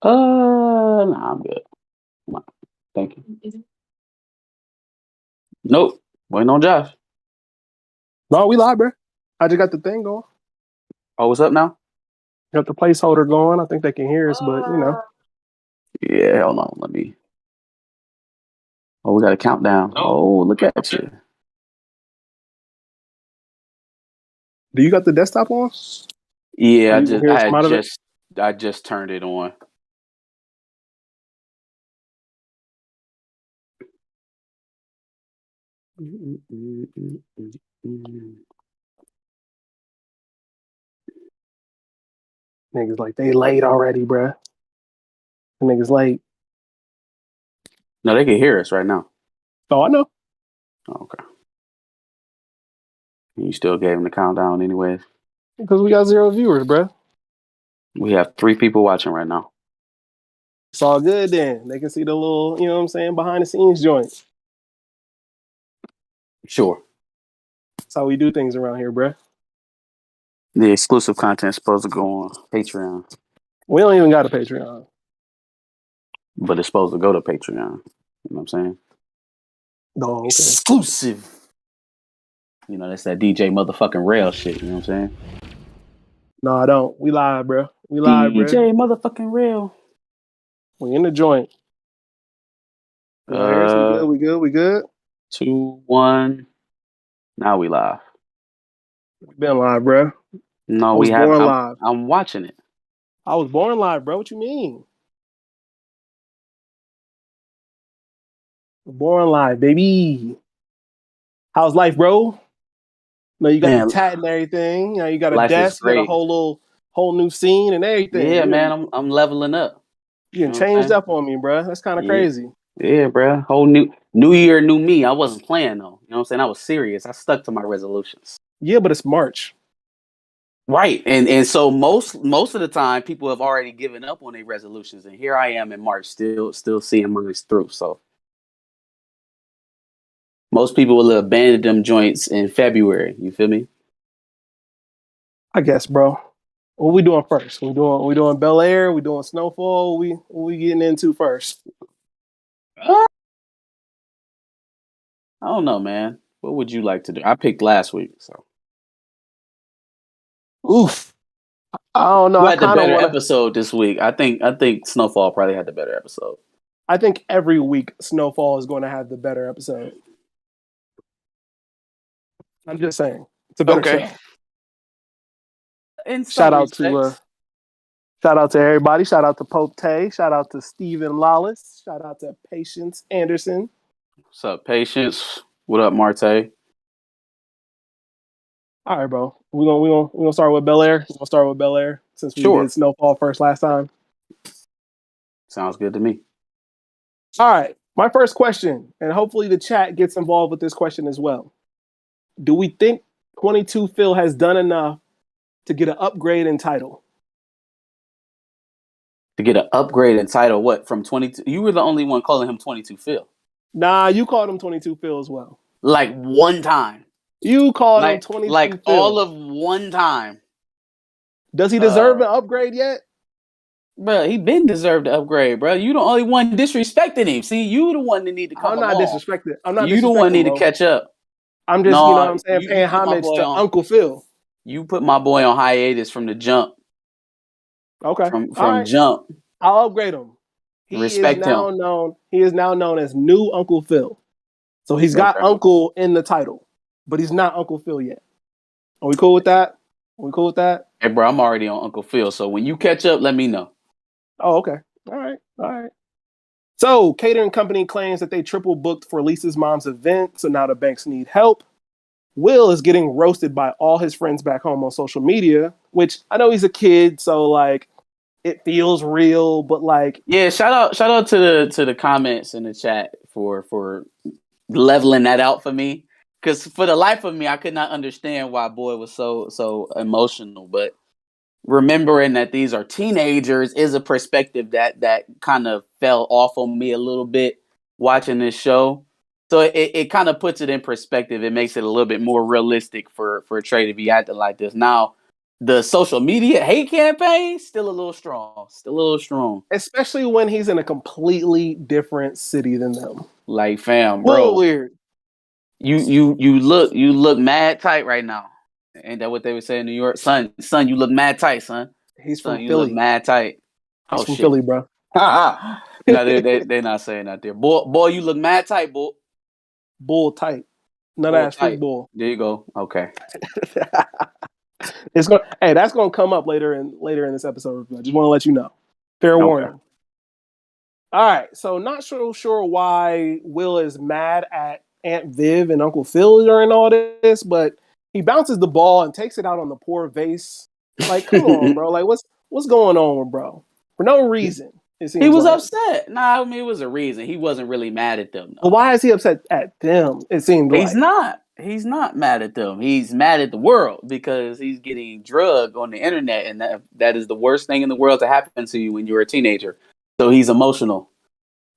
Nah, I'm good. Nah, thank you. Nope. Waiting on Josh. No, we live, bro. I just got the thing going. Oh, what's up now? Got the placeholder going. I think they can hear us, but you know. Yeah, hold on. Let me. Oh, we got a countdown. Oh, look at you. Do you got the desktop on? Yeah, I I just turned it on. Niggas like they late already, bruh. Niggas late. No, they can hear us right now. Oh, I know. Oh, okay. You still gave him the countdown anyways. Because we got 0 viewers, bruh. We have 3 people watching right now. It's all good then. They can see the little, you know what I'm saying, behind the scenes joints. Sure. That's how we do things around here, bruh. The exclusive content is supposed to go on Patreon. We don't even got a Patreon. But it's supposed to go to Patreon. You know what I'm saying? Oh, okay. Exclusive. You know, that's that DJ motherfucking rail shit. You know what I'm saying? No, I don't. We live, bro. We live, bro. DJ motherfucking rail. We in the joint. We good. 2, 1. Now we live. We been live, bro. No, we have. Live. I'm watching it. I was born live, bro. What you mean? Born live, baby. How's life, bro? No, you got the tat and everything. You know, you got a desk, you got a whole new scene and everything. Yeah, man, I'm leveling up. You changed up on me, bro. That's kind of crazy. Yeah, bro. Whole new year, new me. I wasn't playing though. You know what I'm saying? I was serious. I stuck to my resolutions. Yeah, but it's March. Right. And so most of the time people have already given up on their resolutions. And here I am in March still seeing mine through. So most people will abandon them joints in February. You feel me? I guess, bro. What we doing first? We doing Bel Air? We doing Snowfall? What we getting into first? I don't know, man. What would you like to do? I picked last week, so. Oof. I don't know. Who had the better episode this week? I think Snowfall probably had the better episode. I think every week Snowfall is going to have the better episode. I'm just saying. It's a better show. Shout out to everybody. Shout out to Pope Tay. Shout out to Stephen Lawless. Shout out to Patience Anderson. What's up, Patience? What up, Marte? All right, bro. We gonna start with Bel Air. We're gonna start with Bel Air since we did Snowfall first last time. Sounds good to me. All right. My first question, and hopefully the chat gets involved with this question as well. Do we think 22 Phil has done enough to get an upgrade in title? To get an upgrade in title, what, from 22? You were the only one calling him 22 Phil. Nah, you called him 22 Phil as well. Like one time. You called him 22 like Phil. all of one time. Does he deserve an upgrade yet? Bro, he been deserved the upgrade, bro. You the only one disrespecting him. See, you the one that need to come along. I'm not disrespecting. You the one need to catch up. I'm just, you know what I'm saying, paying homage to Uncle Phil. You put my boy on hiatus from the jump. Okay. From jump. I'll upgrade him. Respect him. He is now known as New Uncle Phil. So he's got Uncle in the title, but he's not Uncle Phil yet. Are we cool with that? Hey, bro, I'm already on Uncle Phil. So when you catch up, let me know. Oh, okay. All right. So, catering company claims that they triple booked for Lisa's mom's event, so now the banks need help. Will is getting roasted by all his friends back home on social media, which I know he's a kid, so like it feels real, but like shout out to the comments in the chat for leveling that out for me, because for the life of me, I could not understand why boy was so emotional, but remembering that these are teenagers is a perspective that kind of fell off on me a little bit watching this show. So it kind of puts it in perspective. It makes it a little bit more realistic for Trey to be acting like this. Now, the social media hate campaign still a little strong. Still a little strong. Especially when he's in a completely different city than them. Like, fam, A little bro. weird. You look mad tight right now. Ain't that what they would say in New York? Son, you look mad tight, son. He's Son, from you look Philly. mad tight. He's Oh from shit. Philly, bro. No, they're not saying that there. Boy, you look mad tight, boy. Bull tight. Nut Bull ass freak tight. bull. There you go. Okay. It's going. Hey, that's going to come up later in this episode. I just want to let you know. Fair warning. All right. So not so sure why Will is mad at Aunt Viv and Uncle Phil during all this, but he bounces the ball and takes it out on the poor vase. Like, come on, bro. Like, what's going on with bro? For no reason. It seems He was like. upset. Nah, I mean, it was a reason. He wasn't really mad at them. But why is he upset at them? It seemed He's like. not. He's not mad at them. He's mad at the world because he's getting drugged on the internet, and that is the worst thing in the world to happen to you when you're a teenager. So he's emotional.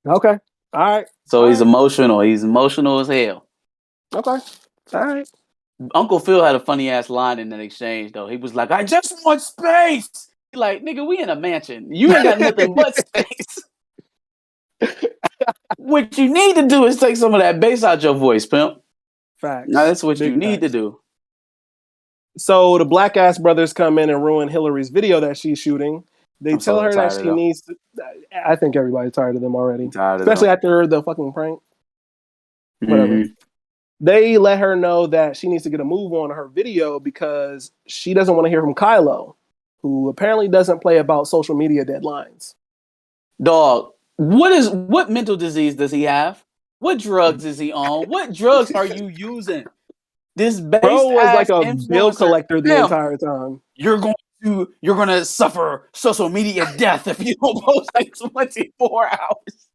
Okay. All right. So All he's right. emotional. He's emotional as hell. Okay. All right. Uncle Phil had a funny ass line in that exchange, though. He was like, "I just want space." Like, nigga, we in a mansion. You ain't got nothing but space. What you need to do is take some of that bass out your voice, pimp. Facts. Now that's what Big you need facts. to do. So the Black Ass brothers come in and ruin Hillary's video that she's shooting. They tell her that she needs to. I think everybody's tired of them already, especially after the fucking prank. Whatever. Mm-hmm. They let her know that she needs to get a move on her video because she doesn't want to hear from Kylo, who apparently doesn't play about social media deadlines. Dog, what mental disease does he have? What drugs is he on? What drugs are you using? This Bro was like a bill influencer, collector the entire time. You're gonna suffer social media death if you don't post like 24 hours.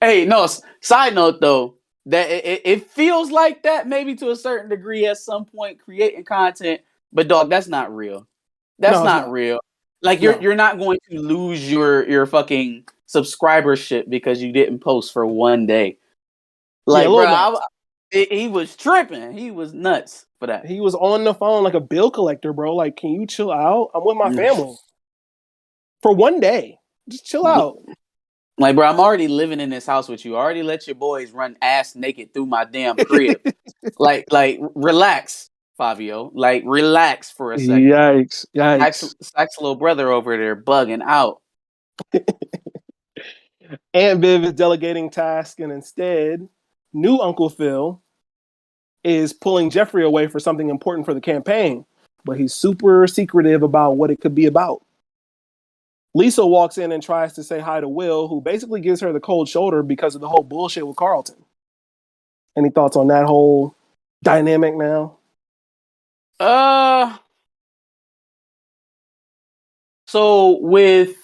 Hey, no. Side note though, that it feels like that maybe to a certain degree at some point creating content, but dog, that's not real. That's not real. Like you're not going to lose your fucking subscribership because you didn't post for one day. Like, bro, he was tripping. He was nuts for that. He was on the phone like a bill collector, bro. Like, can you chill out? I'm with my family for one day. Just chill out. Like, bro, I'm already living in this house with you. I already let your boys run ass naked through my damn crib. like, relax, Fabio. Like, relax for a second. Yikes. Sack's little brother over there bugging out. Aunt Viv is delegating tasks, and instead, new Uncle Phil is pulling Jeffrey away for something important for the campaign, but he's super secretive about what it could be about. Lisa walks in and tries to say hi to Will, who basically gives her the cold shoulder because of the whole bullshit with Carlton. Any thoughts on that whole dynamic now? So with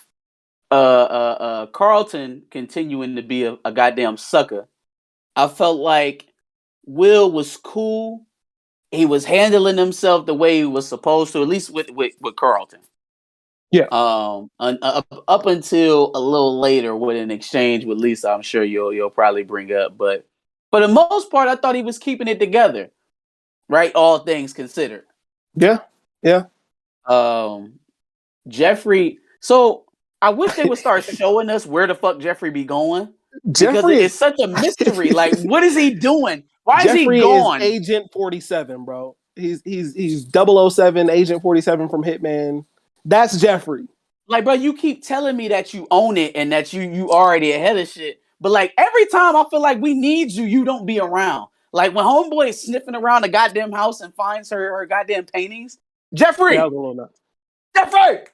Carlton continuing to be a goddamn sucker, I felt like Will was cool. He was handling himself the way he was supposed to, at least with Carlton. Yeah. Up until a little later with an exchange with Lisa, I'm sure you'll probably bring up, but for the most part, I thought he was keeping it together, right? All things considered. Yeah. Jeffrey. So I wish they would start showing us where the fuck Jeffrey be going. Jeffrey because it's such a mystery. Like, what is he doing? Why Jeffrey is he gone? Is Agent 47, bro. He's 007, Agent 47 from Hitman. That's Jeffrey. Like, bro, you keep telling me that you own it and that you already ahead of shit. But like every time I feel like we need you, you don't be around. Like when homeboy is sniffing around the goddamn house and finds her goddamn paintings. Jeffrey! That was a little nuts. Jeffrey!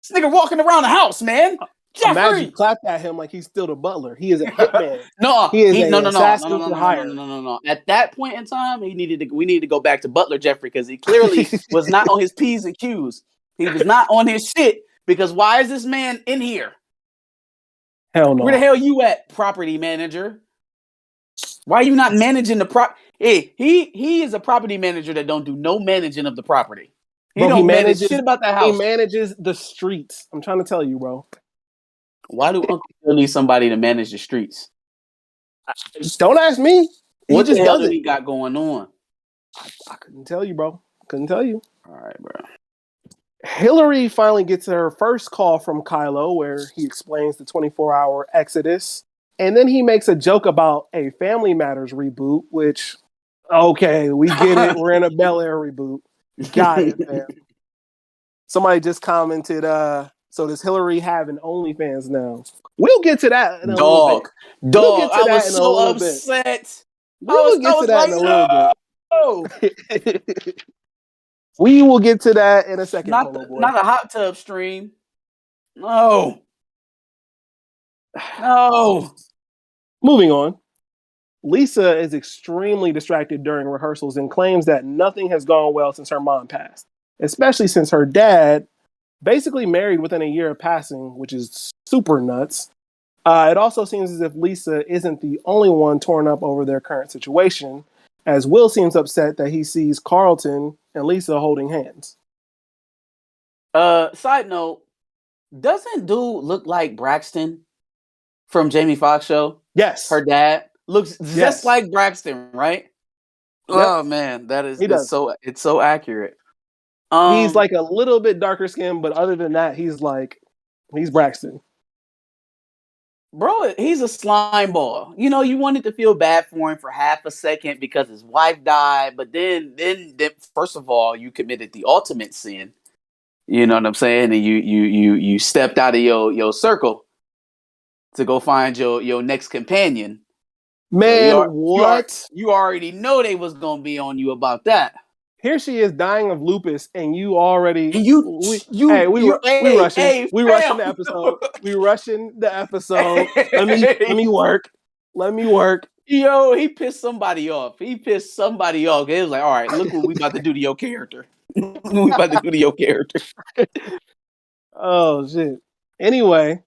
This nigga walking around the house, man. Jeffrey! Imagine clapped at him like he's still the butler. He is a hitman. No. No. At that point in time, we needed to go back to Butler Jeffrey because he clearly was not on his P's and Q's. He was not on his shit because why is this man in here? Hell no. Where the hell you at, property manager? Why are you not managing the prop? Hey, he is a property manager that don't do no managing of the property. He don't manage shit about that house. He manages the streets. I'm trying to tell you, bro. Why do Uncle Phil need somebody to manage the streets? Don't ask me. What the hell do he got going on? I couldn't tell you, bro. Couldn't tell you. All right, bro. Hillary finally gets her first call from Kylo where he explains the 24-hour exodus. And then he makes a joke about a Family Matters reboot, which, okay, we get it. We're in a Bel Air reboot. Got it, man. Somebody just commented, so does Hillary have an OnlyFans now? We'll get to that in a little bit. We'll get to I that was in a so little upset. bit. We'll get to that in a little no! bit. We will get to that in a second, Not Polo Boy. not a hot tub stream. No. No. Moving on. Lisa is extremely distracted during rehearsals and claims that nothing has gone well since her mom passed, especially since her dad basically married within a year of passing, which is super nuts. It also seems as if Lisa isn't the only one torn up over their current situation, as Will seems upset that he sees Carlton and Lisa holding hands. Side note, doesn't dude look like Braxton from Jamie Foxx show? Yes. Her dad looks just like Braxton, right? Yep. Oh man, it's so accurate. He's like a little bit darker skinned, but other than that, he's Braxton. Bro, he's a slime ball. You know, you wanted to feel bad for him for half a second because his wife died, but then first of all, you committed the ultimate sin. You know what I'm saying? And you stepped out of your circle to go find your next companion. Man, so what? You already know they was gonna be on you about that. Here she is dying of lupus, and you already we rushing the episode. We rushing the episode. Let me work. Yo, he pissed somebody off. It was like, all right, look what we about to do to your character. Oh shit. Anyway,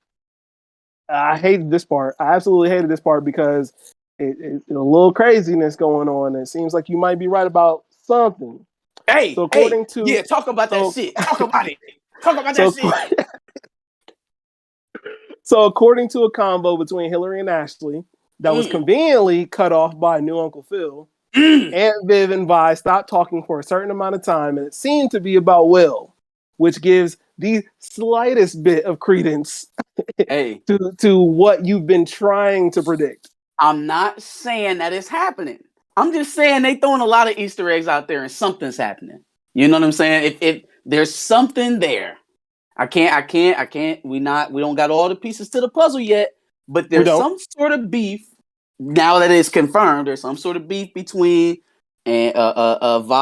I hated this part. I absolutely hated this part because it's a little craziness going on. It seems like you might be right about something. Talk about that shit. Talk about it. Talk about that shit. So according to a convo between Hillary and Ashley that was conveniently cut off by new Uncle Phil, Aunt Viv and Vi stopped talking for a certain amount of time, and it seemed to be about Will, which gives the slightest bit of credence to what you've been trying to predict. I'm not saying that it's happening. I'm just saying they throwing a lot of Easter eggs out there and something's happening. You know what I'm saying? If there's something there, I can't. We don't got all the pieces to the puzzle yet, but there's some sort of beef. Now that it's confirmed, there's some sort of beef between Viola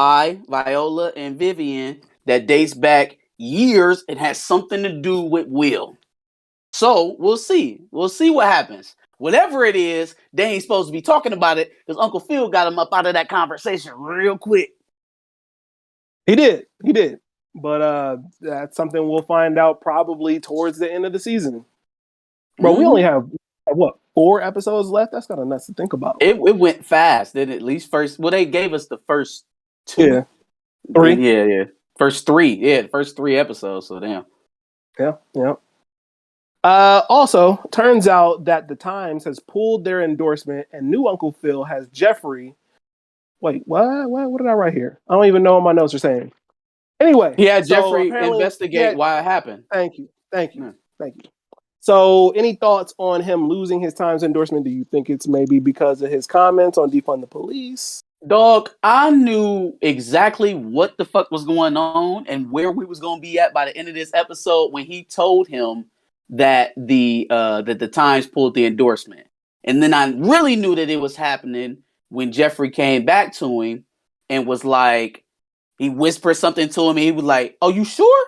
and Vivian that dates back years and has something to do with Will. So we'll see. We'll see what happens. Whatever it is, they ain't supposed to be talking about it because Uncle Phil got him up out of that conversation real quick. He did. But that's something we'll find out probably towards the end of the season. Bro, we only have, 4 episodes left? That's kind of nuts to think about. It went fast. Then at least they gave us the first 2. Yeah. 3? Yeah. First 3. Yeah, the first 3 episodes. So damn. Yeah. Also, turns out that the Times has pulled their endorsement and new Uncle Phil has Jeffrey. Wait, what? What did I write here? I don't even know what my notes are saying. Anyway. Yeah, Jeffrey investigate why it happened. Thank you. So, any thoughts on him losing his Times endorsement? Do you think it's maybe because of his comments on defund the police? Dog, I knew exactly what the fuck was going on and where we was going to be at by the end of this episode when he told him that the Times pulled the endorsement. And then I really knew that it was happening when Jeffrey came back to him and was like, he whispered something to him and he was like, "Oh, you sure?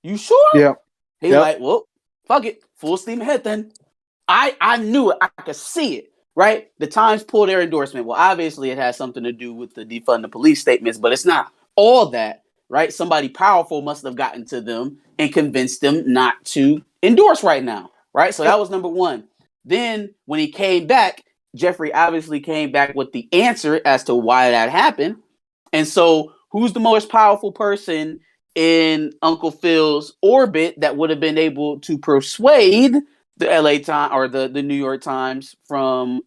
You sure?" Yeah. He like, "Well, fuck it. Full steam ahead then." I knew it. I could see it, right? The Times pulled their endorsement. Well, obviously it has something to do with the defund the police statements, but it's not all that, right? Somebody powerful must have gotten to them and convinced them not to endorse right now, right? So that was number 1. Then when he came back, Jeffrey obviously came back with the answer as to why that happened. And so who's the most powerful person in Uncle Phil's orbit that would have been able to persuade the LA Times or the New York Times from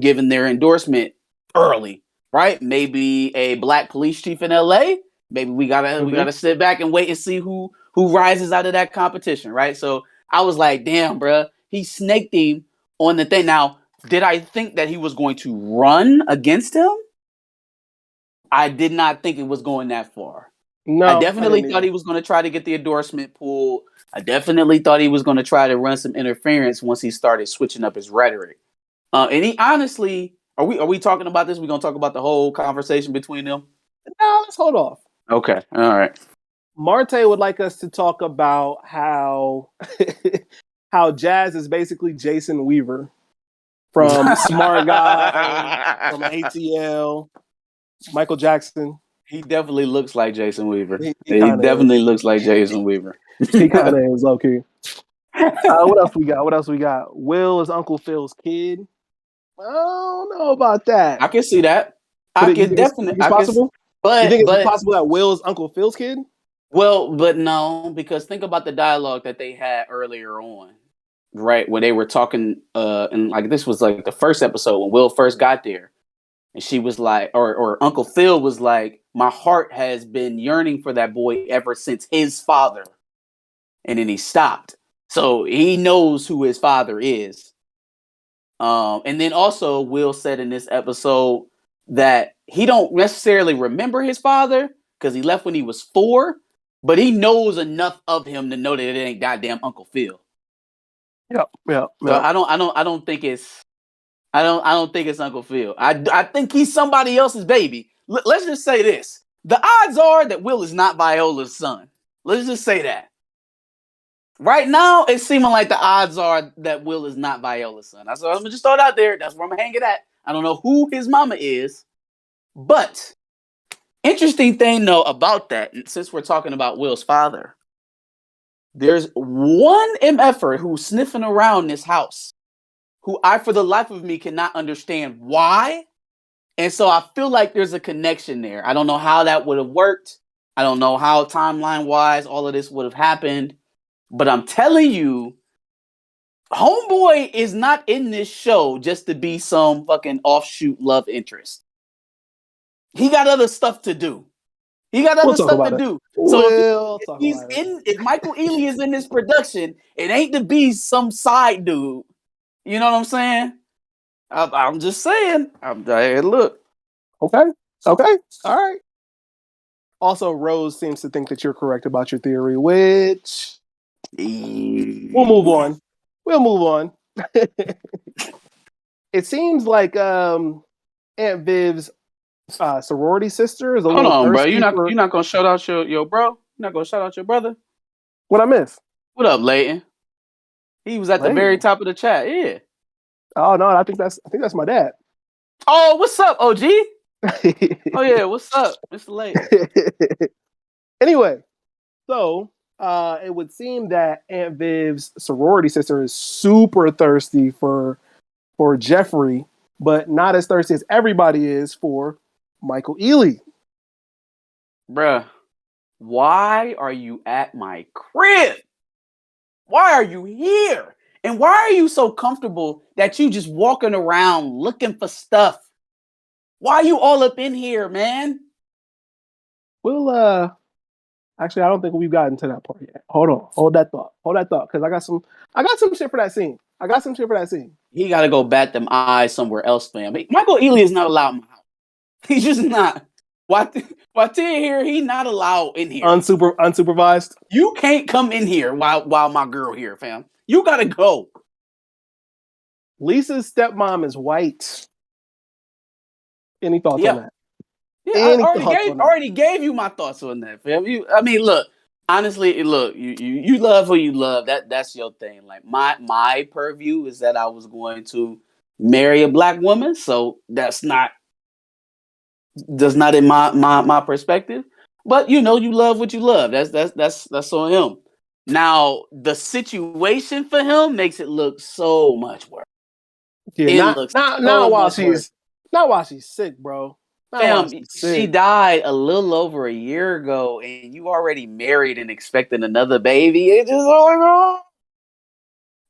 giving their endorsement early, right? Maybe a black police chief in LA, Maybe we gotta sit back and wait and see who rises out of that competition, right? So I was like, damn, bro, he snaked him on the thing. Now, did I think that he was going to run against him? I did not think it was going that far. No, I definitely thought he was going to try to get the endorsement pulled. I definitely thought he was going to try to run some interference once he started switching up his rhetoric. And he honestly, are we talking about this? We're going to talk about the whole conversation between them? No, let's hold off. Okay. All right. Marte would like us to talk about how how Jazz is basically Jason Weaver from Smart Guy, from ATL, Michael Jackson. He definitely looks like Jason Weaver. He definitely looks like Jason Weaver. He kind of is, low key. What else we got? What else we got? Will is Uncle Phil's kid. I don't know about that. I can see that. I can definitely. It's possible. But you think it's possible that Will is Uncle Phil's kid? Well, but no, because think about the dialogue that they had earlier on, right? Where they were talking, and like this was like the first episode when Will first got there, and she was like, or Uncle Phil was like, my heart has been yearning for that boy ever since his father, and then he stopped. So he knows who his father is. And then also Will said in this episode that he don't necessarily remember his father because he left when he was 4, but he knows enough of him to know that it ain't goddamn Uncle Phil. Yeah. So I don't think it's Uncle Phil. I think he's somebody else's baby. Let's just say this: the odds are that Will is not Viola's son. Let's just say that. Right now, it's seeming like the odds are that Will is not Viola's son. So I'm gonna just throw it out there. That's where I'm gonna hang it at. I don't know who his mama is, but interesting thing though about that, since we're talking about Will's father, there's one MFer who's sniffing around this house, who I, for the life of me, cannot understand why. And so I feel like there's a connection there. I don't know how that would have worked. I don't know how timeline-wise all of this would have happened. But I'm telling you, Homeboy is not in this show just to be some fucking offshoot love interest. He got other stuff to do. So if Michael Ealy is in this production, it ain't to be some side dude. You know what I'm saying? I'm just saying. Look. Okay. All right. Also, Rose seems to think that you're correct about your theory, which we'll move on. It seems like Aunt Viv's sorority sister is a little thirsty. Hold on, bro. You're not gonna shout out your bro? You're not gonna shout out your brother? What I miss? What up, Leighton? He was at the very top of the chat. Yeah. Oh no, I think that's my dad. Oh, what's up, OG? Oh yeah, what's up, Mr. Leighton? Anyway, so it would seem that Aunt Viv's sorority sister is super thirsty for Jeffrey, but not as thirsty as everybody is for Michael Ealy. Bruh, why are you at my crib? Why are you here? And why are you so comfortable that you just walking around looking for stuff? Why are you all up in here, man? Well, actually, I don't think we've gotten to that part yet. Hold on. Hold that thought. Because I got some shit for that scene. He got to go bat them eyes somewhere else, fam. Michael Ealy is not allowed in my house. He's just not. Why here? He not allowed in here. Unsupervised. You can't come in here while my girl here, fam. You gotta go. Lisa's stepmom is white. Any thoughts on that? Yeah, I already gave you my thoughts on that, fam. Look, honestly, you love who you love. That's your thing. Like my purview is that I was going to marry a black woman, so that's not in my perspective. But you love what you love. That's on him. Now the situation for him makes it look so much worse. Yeah, not while she's sick, bro. Fam, she died a little over a year ago, and you already married and expecting another baby. It's just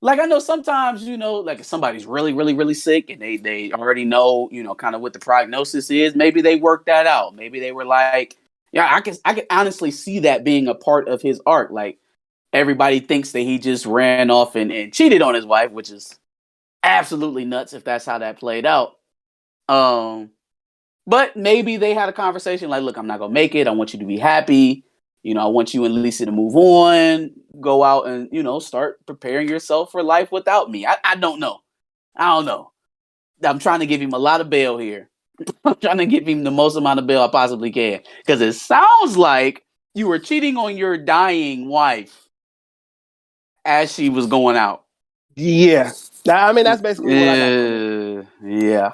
like I know sometimes, like if somebody's really, really, really sick and they already know, kind of what the prognosis is. Maybe they work that out. Maybe they were like, Yeah, I can honestly see that being a part of his arc. Like everybody thinks that he just ran off and cheated on his wife, which is absolutely nuts if that's how that played out. Um, but maybe they had a conversation like, look, I'm not gonna make it. I want you to be happy. You know, I want you and Lisa to move on, go out and, you know, start preparing yourself for life without me. I don't know. I don't know. I'm trying to give him a lot of bail here. I'm trying to give him the most amount of bail I possibly can. Because it sounds like you were cheating on your dying wife as she was going out. Yeah. I mean, that's basically what I got from it. Yeah.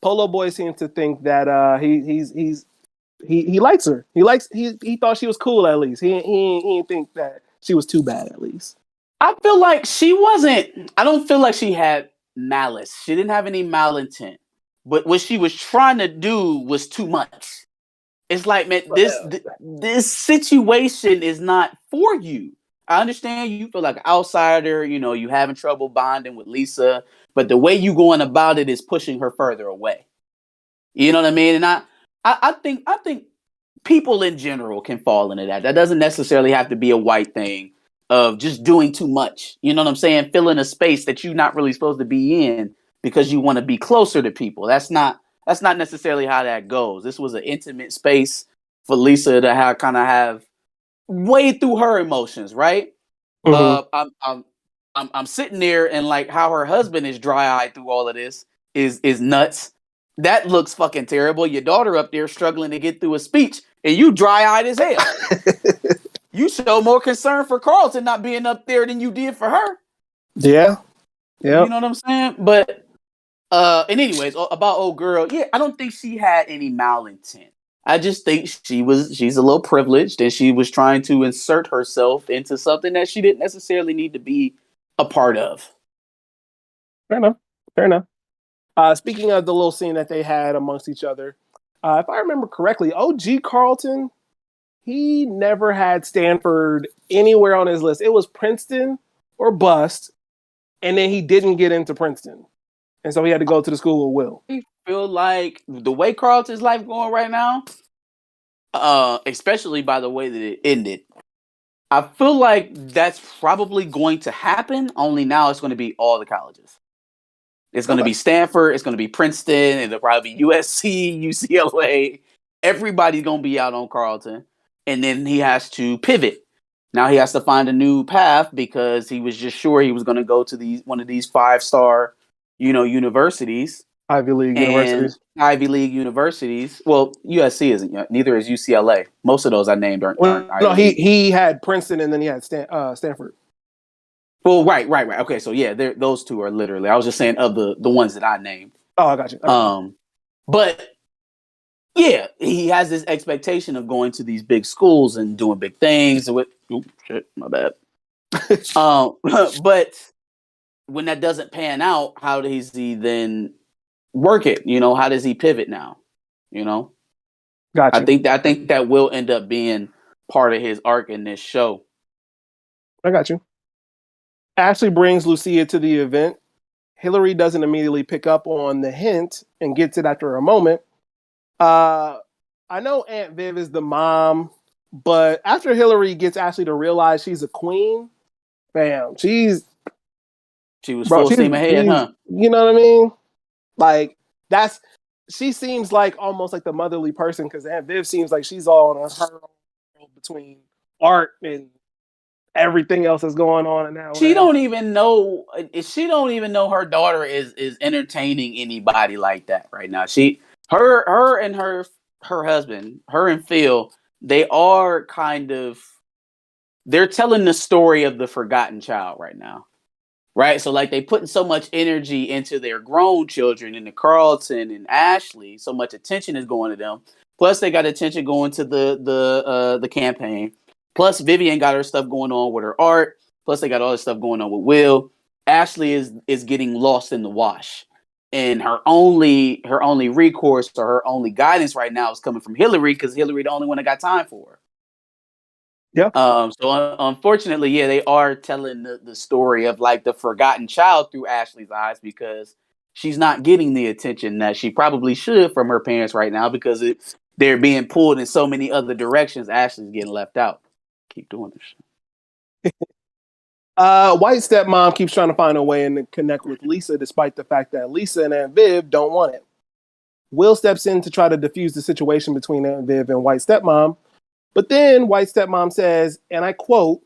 Polo Boy seems to think that he likes her. He thought she was cool at least. He didn't think that she was too bad at least. I feel like she wasn't. I don't feel like she had malice. She didn't have any malintent. But what she was trying to do was too much. It's like, man, this situation is not for you. I understand you feel like an outsider. You know, you having trouble bonding with Lisa, but the way you going about it is pushing her further away. You know what I mean? And I think people in general can fall into that. That doesn't necessarily have to be a white thing of just doing too much. You know what I'm saying? Filling a space that you're not really supposed to be in because you want to be closer to people. That's not necessarily how that goes. This was an intimate space for Lisa to have way through her emotions, right? Mm-hmm. I'm sitting there and like how her husband is dry eyed through all of this is nuts. That looks fucking terrible. Your daughter up there struggling to get through a speech, and you dry eyed as hell. You show more concern for Carlton not being up there than you did for her. Yeah. Yeah. You know what I'm saying? But and anyways, about old girl, yeah, I don't think she had any malintent. I just think she's a little privileged and she was trying to insert herself into something that she didn't necessarily need to be a part of. Fair enough. Fair enough. Speaking of the little scene that they had amongst each other, if I remember correctly, OG Carlton, he never had Stanford anywhere on his list. It was Princeton or bust, and then he didn't get into Princeton. And so he had to go to the school with Will. I feel like the way Carlton's life going right now, especially by the way that it ended, I feel like that's probably going to happen. Only now it's going to be all the colleges. It's going to be Stanford. It's going to be Princeton. It'll probably be USC, UCLA. Everybody's going to be out on Carlton. And then he has to pivot. Now he has to find a new path because he was just sure he was going to go to one of these 5-star, universities. Ivy League universities. Ivy League universities. Well, USC isn't. Neither is UCLA. Most of those I named aren't. No, he had Princeton and then he had Stanford. Well, right. Okay, so yeah, those two are literally. I was just saying of the ones that I named. Oh, I got you. But yeah, he has this expectation of going to these big schools and doing big things. With shit, my bad. But when that doesn't pan out, how does he then work it? How does he pivot now? Gotcha. I think that will end up being part of his arc in this show. I got you. Ashley brings Lucia to the event. Hillary doesn't immediately pick up on the hint and gets it after a moment. I know Aunt Viv is the mom, but after Hillary gets Ashley to realize she's a queen, bam, she was full steam ahead, huh? You know what I mean? Like she seems like almost like the motherly person because Aunt Viv seems like she's all on her own between art and everything else that's going on in that. She don't even know her daughter is entertaining anybody like that right now. Her and her husband, her and Phil, they're telling the story of the forgotten child right now. Right? So like they putting so much energy into their grown children, into Carlton and Ashley, so much attention is going to them. Plus they got attention going to the campaign. Plus, Vivian got her stuff going on with her art. Plus, they got all this stuff going on with Will. Ashley is getting lost in the wash, and her only recourse or her only guidance right now is coming from Hillary because Hillary the only one that got time for her. Yeah. So unfortunately, yeah, they are telling the story of like the forgotten child through Ashley's eyes because she's not getting the attention that she probably should from her parents right now because they're being pulled in so many other directions. Ashley's getting left out. Keep doing this shit. White stepmom keeps trying to find a way to connect with Lisa, despite the fact that Lisa and Aunt Viv don't want it. Will steps in to try to diffuse the situation between Aunt Viv and white stepmom. But then white stepmom says, and I quote,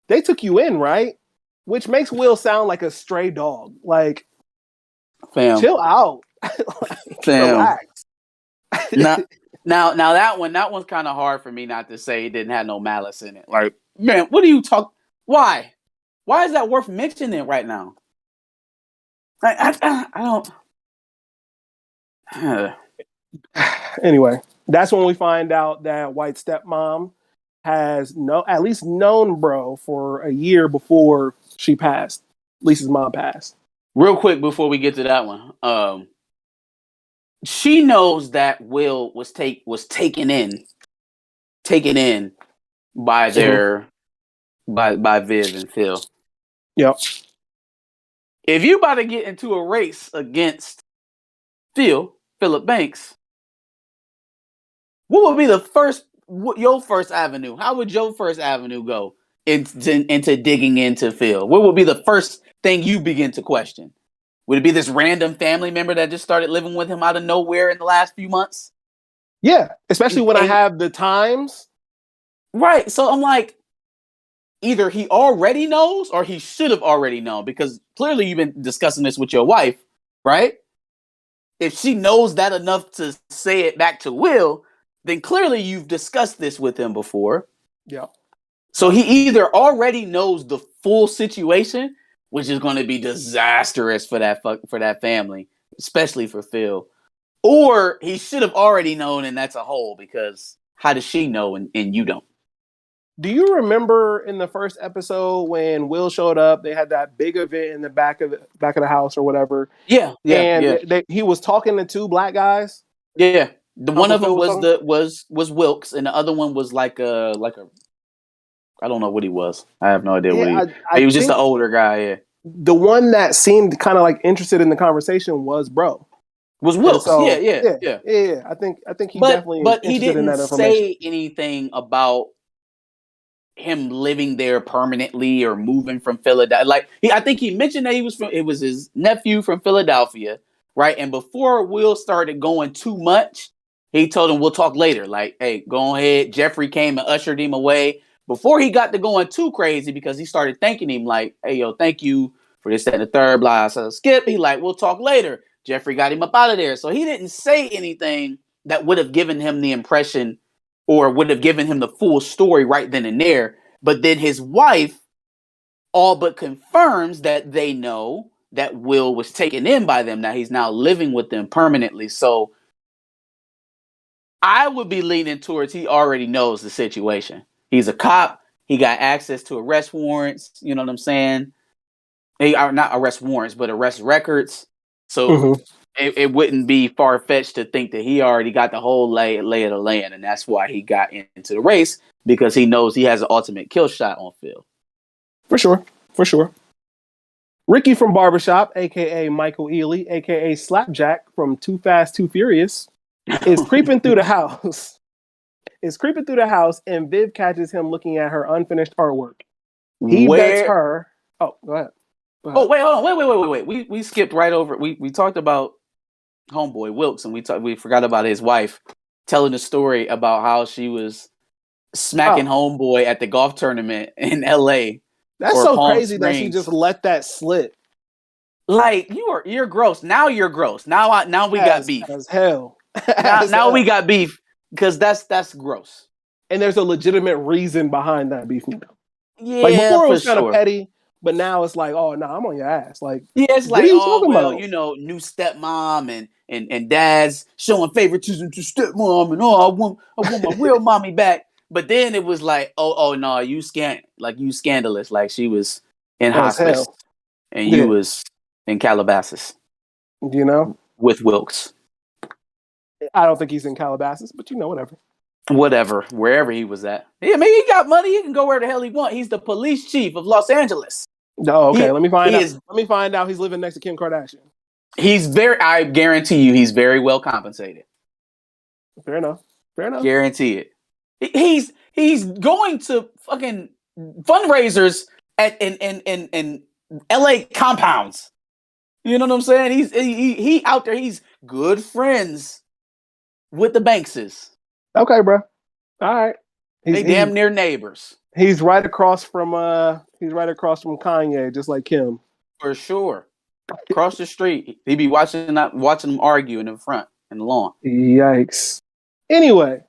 "They took you in, right?" Which makes Will sound like a stray dog. Like, Fam. chill out. Relax. now that one's kind of hard for me not to say it didn't have no malice in it. Like, man, what are you talking? Why? Why is that worth mentioning right now? I don't. Anyway, that's when we find out that white stepmom has at least known bro for a year before she passed. Lisa's mom passed. Real quick before we get to that one, she knows that Will was taken in by their by Viv and Phil. Yep. If you about to get into a race against Philip Banks, what would be your first avenue? How would your first avenue go into digging into Phil? What would be the first thing you begin to question? Would it be this random family member that just started living with him out of nowhere in the last few months? Yeah, especially when I have the times. Right. So I'm like, either he already knows or he should have already known, because clearly you've been discussing this with your wife, right? If she knows that enough to say it back to Will, then clearly you've discussed this with him before. Yeah. So he either already knows the full situation, which is going to be disastrous for that family, especially for Phil, or he should have already known, and that's a hole, because how does she know and you don't? Do you remember in the first episode when Will showed up? They had that big event in the back of the house or whatever. Yeah. He was talking to two black guys. Yeah, the one of them was Wilkes, and the other one was like a I don't know what he was. I have no idea what he was. Just an older guy. Yeah. The one that seemed kind of like interested in the conversation was bro. Was Wilkes? So, yeah. I think he definitely. But is he interested in that didn't information. say anything about him living there permanently or moving from Philadelphia. Like I think he mentioned that it was his nephew from Philadelphia, right? And before Will started going too much, he told him, "We'll talk later." Like, hey, go ahead. Jeffrey came and ushered him away before he got to going too crazy, because he started thanking him like, "Hey, yo, thank you for this, that, and the third." Blah. So Skip, he like, "We'll talk later." Jeffrey got him up out of there, so he didn't say anything that would have given him the impression or would have given him the full story right then and there. But then his wife all but confirms that they know that Will was taken in by them. Now he's now living with them permanently. So I would be leaning towards he already knows the situation. He's a cop. He got access to arrest warrants. You know what I'm saying? They are not arrest warrants, but arrest records. So it wouldn't be far-fetched to think that he already got the whole lay of the land, and that's why he got into the race, because he knows he has an ultimate kill shot on Phil. For sure. Ricky from Barbershop, a.k.a. Michael Ealy, a.k.a. Slapjack from Too Fast, Too Furious, is creeping through the house. And Viv catches him looking at her unfinished artwork. He bets her... Oh, go ahead. Oh, wait, hold on. Wait. We skipped right over. We talked about homeboy Wilkes, and we forgot about his wife telling the story about how she was smacking homeboy at the golf tournament in L.A. That's so Palm crazy Springs. That she just let that slip. Like, you're gross. Now you're gross. Now we got beef. As hell. Now we got beef, because that's gross. And there's a legitimate reason behind that beef. Yeah, like before it was kind of petty. But now it's like, oh no, I'm on your ass. Like, yeah, it's like, about? You know, new stepmom and dad's showing favoritism to stepmom, and I want my real mommy back. But then it was like, oh no, you scandalous. Like, she was in hospice and you was in Calabasas. You know, with Wilkes. I don't think he's in Calabasas, but whatever. Whatever, wherever he was at. Yeah, I mean, he got money. He can go where the hell he want. He's the police chief of Los Angeles. Oh, okay. Let me find out he's living next to Kim Kardashian. I guarantee you, he's very well compensated. Fair enough. Fair enough. Guarantee it. He's going to fucking fundraisers in LA compounds. You know what I'm saying? He out there. He's good friends with the Bankses. Okay, bro. All right. They damn near neighbors. He's right across from Kanye, just like Kim. For sure. Across the street. He be watching them argue in the front and the lawn. Yikes. Anyway,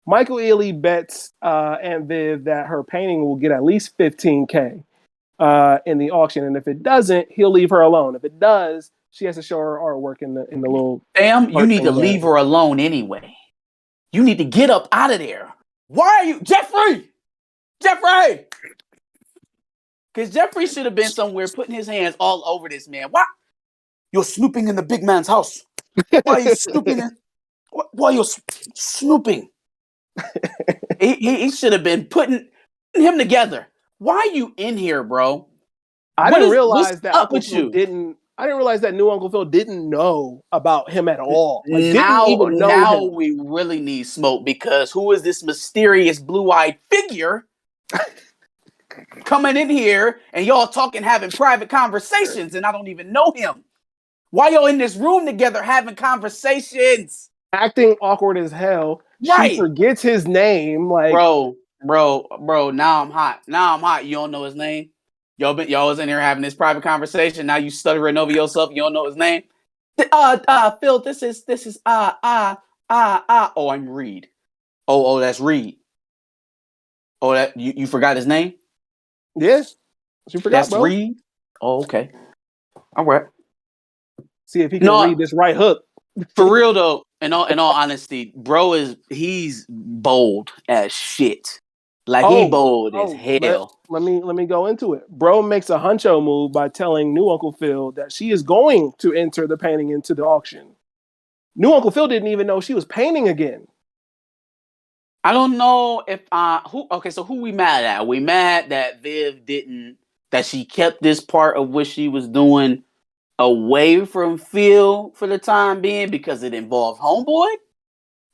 Michael Ealy bets Aunt Viv that her painting will get at least $15K in the auction, and if it doesn't, he'll leave her alone. If it does, she has to show her artwork in the little. Damn, you need to leave her alone anyway. You need to get up out of there. Why are you, Jeffrey? Because Jeffrey should have been somewhere putting his hands all over this man. Why? You're snooping in the big man's house. Why are you snooping? Why are you snooping? He should have been putting him together. Why are you in here, bro? I didn't realize that Uncle Phil didn't. I didn't realize that new Uncle Phil didn't know about him at all. Like, now him. We really need smoke, because who is this mysterious blue-eyed figure coming in here and y'all talking, having private conversations, and I don't even know him? Why y'all in this room together having conversations? Acting awkward as hell. Right. She forgets his name. Like, bro. Now I'm hot. You don't know his name. Y'all was in here having this private conversation. Now you stuttering over yourself. You don't know his name. Phil, this is oh, I'm Reid. Oh, that's Reid. Oh, that you forgot his name? Yes. You forgot, that's bro. Reid. Oh, okay. All right. See if he can read this right hook. For real though, in all honesty, bro he's bold as shit. Like, he bold as hell. Let me go into it. Bro makes a huncho move by telling new Uncle Phil that she is going to enter the painting into the auction. New Uncle Phil didn't even know she was painting again. I don't know if so who we mad at? We mad that Viv that she kept this part of what she was doing away from Phil for the time being because it involved homeboy?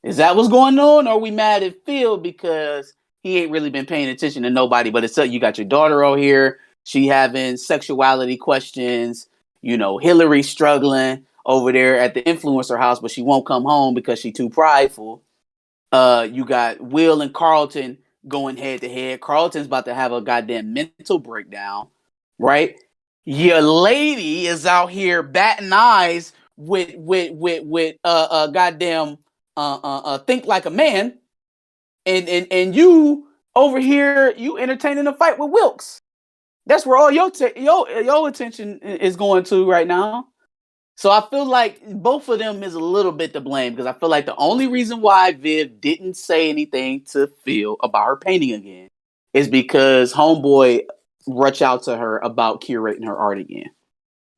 Is that what's going on? Or are we mad at Phil because he ain't really been paying attention to nobody? But it's you got your daughter out here, she having sexuality questions, Hillary struggling over there at the influencer house, but she won't come home because she's too prideful. You got Will and Carlton going head to head. Carlton's about to have a goddamn mental breakdown, right? Your lady is out here batting eyes with goddamn think like a man, and you over here, you entertaining a fight with Wilkes. That's where all your attention is going to right now. So I feel like both of them is a little bit to blame, because I feel like the only reason why Viv didn't say anything to Phil about her painting again is because homeboy rushed out to her about curating her art again.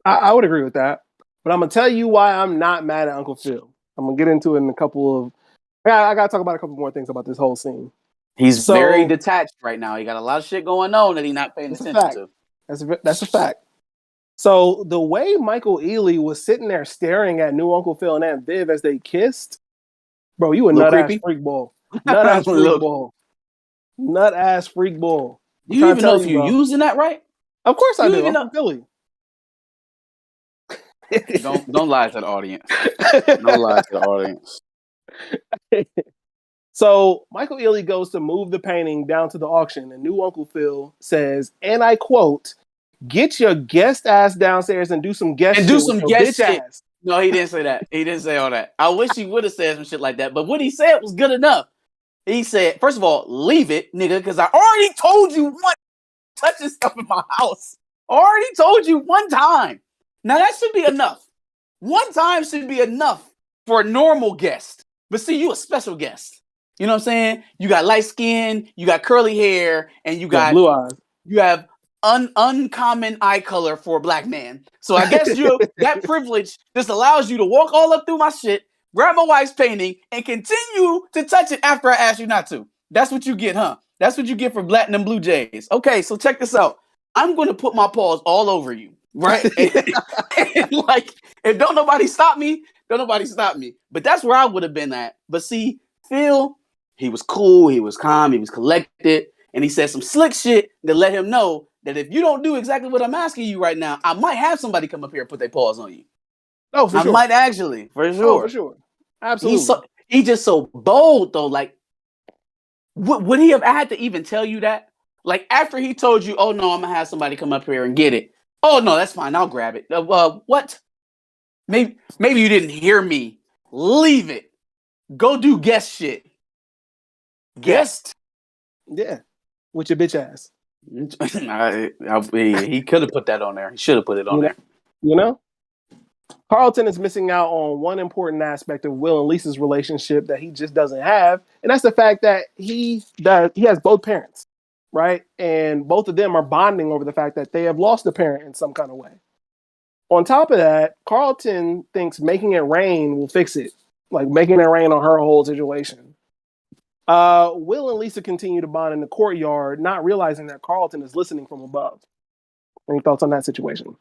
I would agree with that, but I'm gonna tell you why I'm not mad at Uncle Phil. I'm gonna get into it in a couple of. I gotta talk about a couple more things about this whole scene. He's very detached right now. He got a lot of shit going on that he's not paying attention to. That's a fact. So the way Michael Ealy was sitting there staring at new Uncle Phil and Aunt Viv as they kissed, bro, you a nut-ass freak ball. Nut-ass freak ball. Nut-ass freak ball. Do you even know if you're using that right? Of course I do. I'm from Philly. Don't lie to the audience. Don't lie to the audience. So Michael Ealy goes to move the painting down to the auction, and new Uncle Phil says, and I quote, "Get your guest ass downstairs and do some guest shit. Ass." No, he didn't say that. He didn't say all that. I wish he would have said some shit like that. But what he said was good enough. He said, first of all, leave it, nigga, because I already told you one touching stuff in my house. I already told you one time. Now that should be enough. One time should be enough for a normal guest. But see, you a special guest. You know what I'm saying? You got light skin, you got curly hair, and you got blue eyes. You have uncommon eye color for a black man. So I guess that privilege just allows you to walk all up through my shit, grab my wife's painting, and continue to touch it after I ask you not to. That's what you get, huh? That's what you get for Platinum Blue Jays. Okay, so check this out. I'm going to put my paws all over you, right? and like, if don't nobody stop me. But that's where I would have been at. But see, Phil, He was cool, he was calm, he was collected, and he said some slick shit to let him know that if you don't do exactly what I'm asking you right now, I might have somebody come up here and put their paws on you. Oh, for I sure. might actually, for sure. Oh, for sure. Absolutely. He's just so bold though. Like, would he have had to even tell you that? Like after he told you, "Oh no, I'm gonna have somebody come up here and get it." Oh no, that's fine. I'll grab it. What? Maybe you didn't hear me. Leave it. Go do guest shit. Guest. Yeah. With your bitch ass. He could have put that on there. He should have put it on there. You know? Carlton is missing out on one important aspect of Will and Lisa's relationship that he just doesn't have, and that's the fact that he has both parents, right? And both of them are bonding over the fact that they have lost a parent in some kind of way. On top of that, Carlton thinks making it rain will fix it, like making it rain on her whole situation. Will and Lisa continue to bond in the courtyard, not realizing that Carlton is listening from above. Any thoughts on that situation?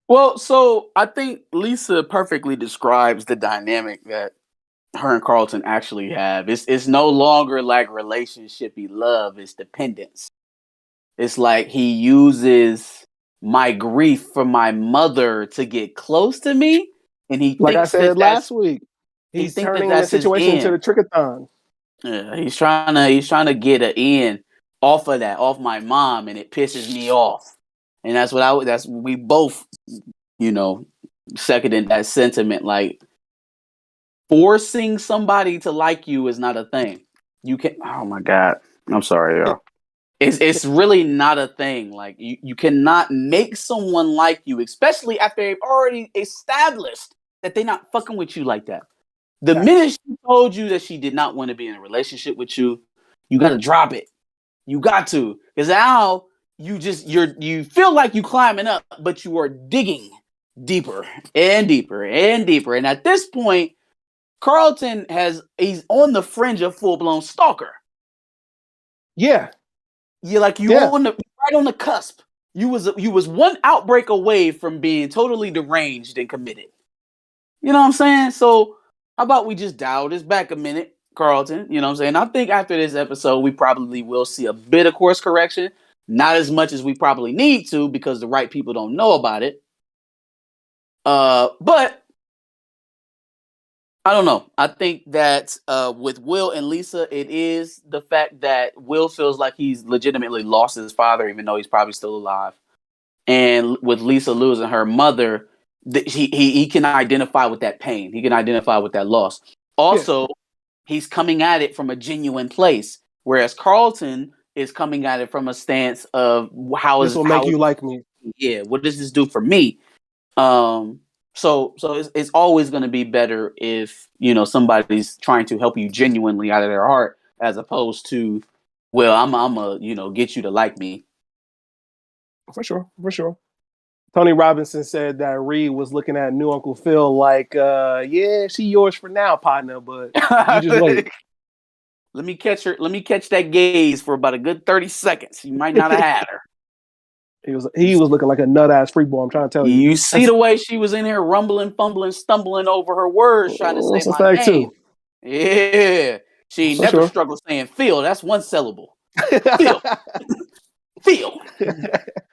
Well, so I think Lisa perfectly describes the dynamic that her and Carlton actually have. It's no longer like relationshipy love, it's dependence. It's like he uses my grief for my mother to get close to me, and he like I thinks said last week, he's turning the situation into the trickathon. Yeah, he's trying to get an end off of that, off my mom, and it pisses me off. And that's what we both, seconded that sentiment. Like forcing somebody to like you is not a thing. You can. Oh my God, I'm sorry, y'all. It's really not a thing. Like you cannot make someone like you, especially after they've already established that they're not fucking with you like that. The minute she told you that she did not want to be in a relationship with you, you got to drop it. You got to, because now you feel like you climbing up, but you are digging deeper and deeper and deeper. And at this point, Carlton he's on the fringe of full blown stalker. Yeah, You're like right on the cusp. You was one outbreak away from being totally deranged and committed. You know what I'm saying? So how about we just dial this back a minute, Carlton? You know what I'm saying? I think after this episode, we probably will see a bit of course correction. Not as much as we probably need to because the right people don't know about it. But I don't know. I think that with Will and Lisa, it is the fact that Will feels like he's legitimately lost his father, even though he's probably still alive. And with Lisa losing her mother, he can identify with that pain. He can identify with that loss. Also, he's coming at it from a genuine place, whereas Carlton is coming at it from a stance of this will make you like me. Yeah, what does this do for me? So it's always going to be better if somebody's trying to help you genuinely out of their heart, as opposed to, well, I'm a get you to like me. For sure. Tony Robinson said that Reid was looking at new Uncle Phil like, yeah, she yours for now, partner, but you just wait. Let me catch that gaze for about a good 30 seconds. You might not have had her. He was looking like a nut ass freak boy. I'm trying to tell you. You see the way she was in here rumbling, fumbling, stumbling over her words, trying to say my name. Too. Yeah, she never struggled saying Phil. That's one syllable. Phil. Phil. You know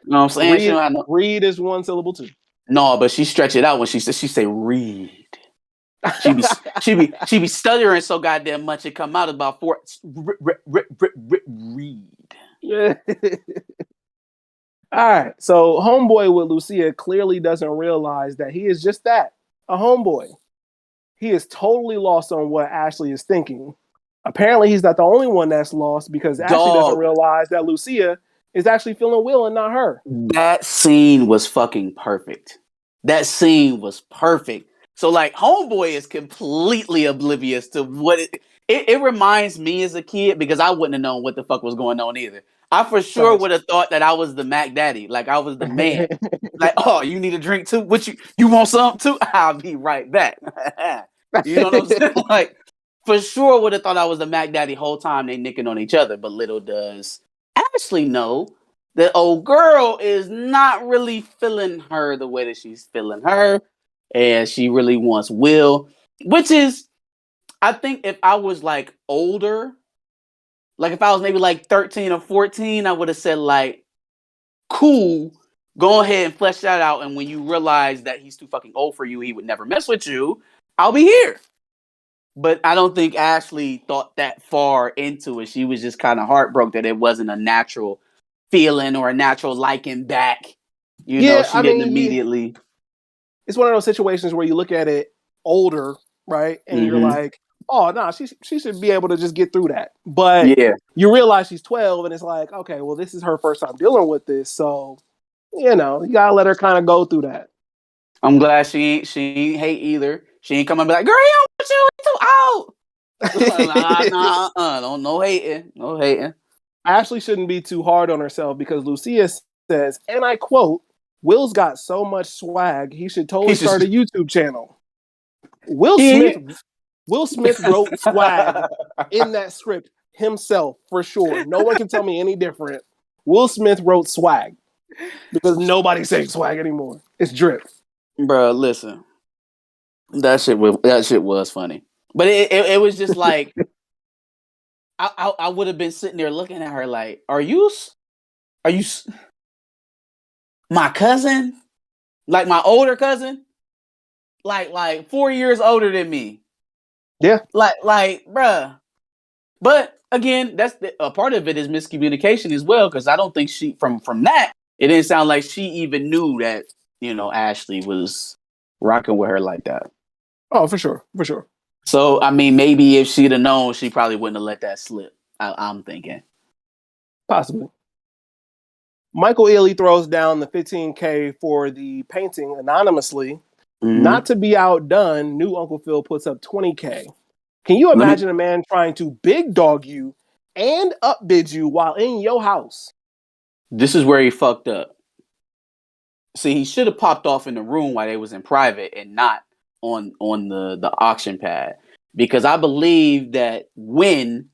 what I'm saying? Reid is one syllable too. No, but she stretch it out when she say Reid. She be stuttering so goddamn much it come out about 4 Reid. Yeah. All right, so homeboy with Lucia clearly doesn't realize that he is just that, a homeboy. He is totally lost on what Ashley is thinking. Apparently, he's not the only one that's lost because Ashley doesn't realize that Lucia is actually feeling Will and not her. That scene was fucking perfect. That scene was perfect. So, like, homeboy is completely oblivious to what it reminds me as a kid, because I wouldn't have known what the fuck was going on either. I for sure would have thought that I was the Mac Daddy, like I was the man. Like, oh, you need a drink too? What you want something too? I'll be right back. You know what I'm saying? Like, for sure would have thought I was the Mac Daddy whole time they nicking on each other. But little does Ashley know that old girl is not really feeling her the way that she's feeling her, and she really wants Will, which is I think if I was like older, like if I was maybe like 13 or 14, I would have said like, cool, go ahead and flesh that out. And when you realize that he's too fucking old for you, he would never mess with you, I'll be here. But I don't think Ashley thought that far into it. She was just kind of heartbroken that it wasn't a natural feeling or a natural liking back. You know, Yeah, she I didn't mean, immediately. it's one of those situations where you look at it older, right? And you're Mm-hmm. like, oh, no, she should be able to just get through that. But Yeah. you realize she's 12 and it's like, okay, well, this is her first time dealing with this. So, you gotta let her kind of go through that. I'm glad she ain't hate either. She ain't come and be like, girl, he don't want you, he too old. Don't no hating. No hating. Ashley shouldn't be too hard on herself because Lucia says, and I quote, Will's got so much swag, he should totally start a YouTube channel. Will Smith wrote swag in that script himself for sure. No one can tell me any different. Will Smith wrote swag because nobody's saying swag anymore. It's drip. Bro, listen. That shit was funny. But it was just like I would have been sitting there looking at her like, are you my cousin? Like my older cousin? Like 4 years older than me. Yeah. Like, bruh. But again, that's a part of it is miscommunication as well, because I don't think she from that, it didn't sound like she even knew that, Ashley was rocking with her like that. Oh, for sure. For sure. So, I mean, maybe if she'd have known, she probably wouldn't have let that slip. I'm thinking. Possibly. Michael Ealy throws down the $15K for the painting anonymously. Mm-hmm. Not to be outdone, new Uncle Phil puts up $20K. Can you imagine a man trying to big dog you and upbid you while in your house? This is where he fucked up. See, he should have popped off in the room while they was in private and not on the auction pad. Because I believe that when,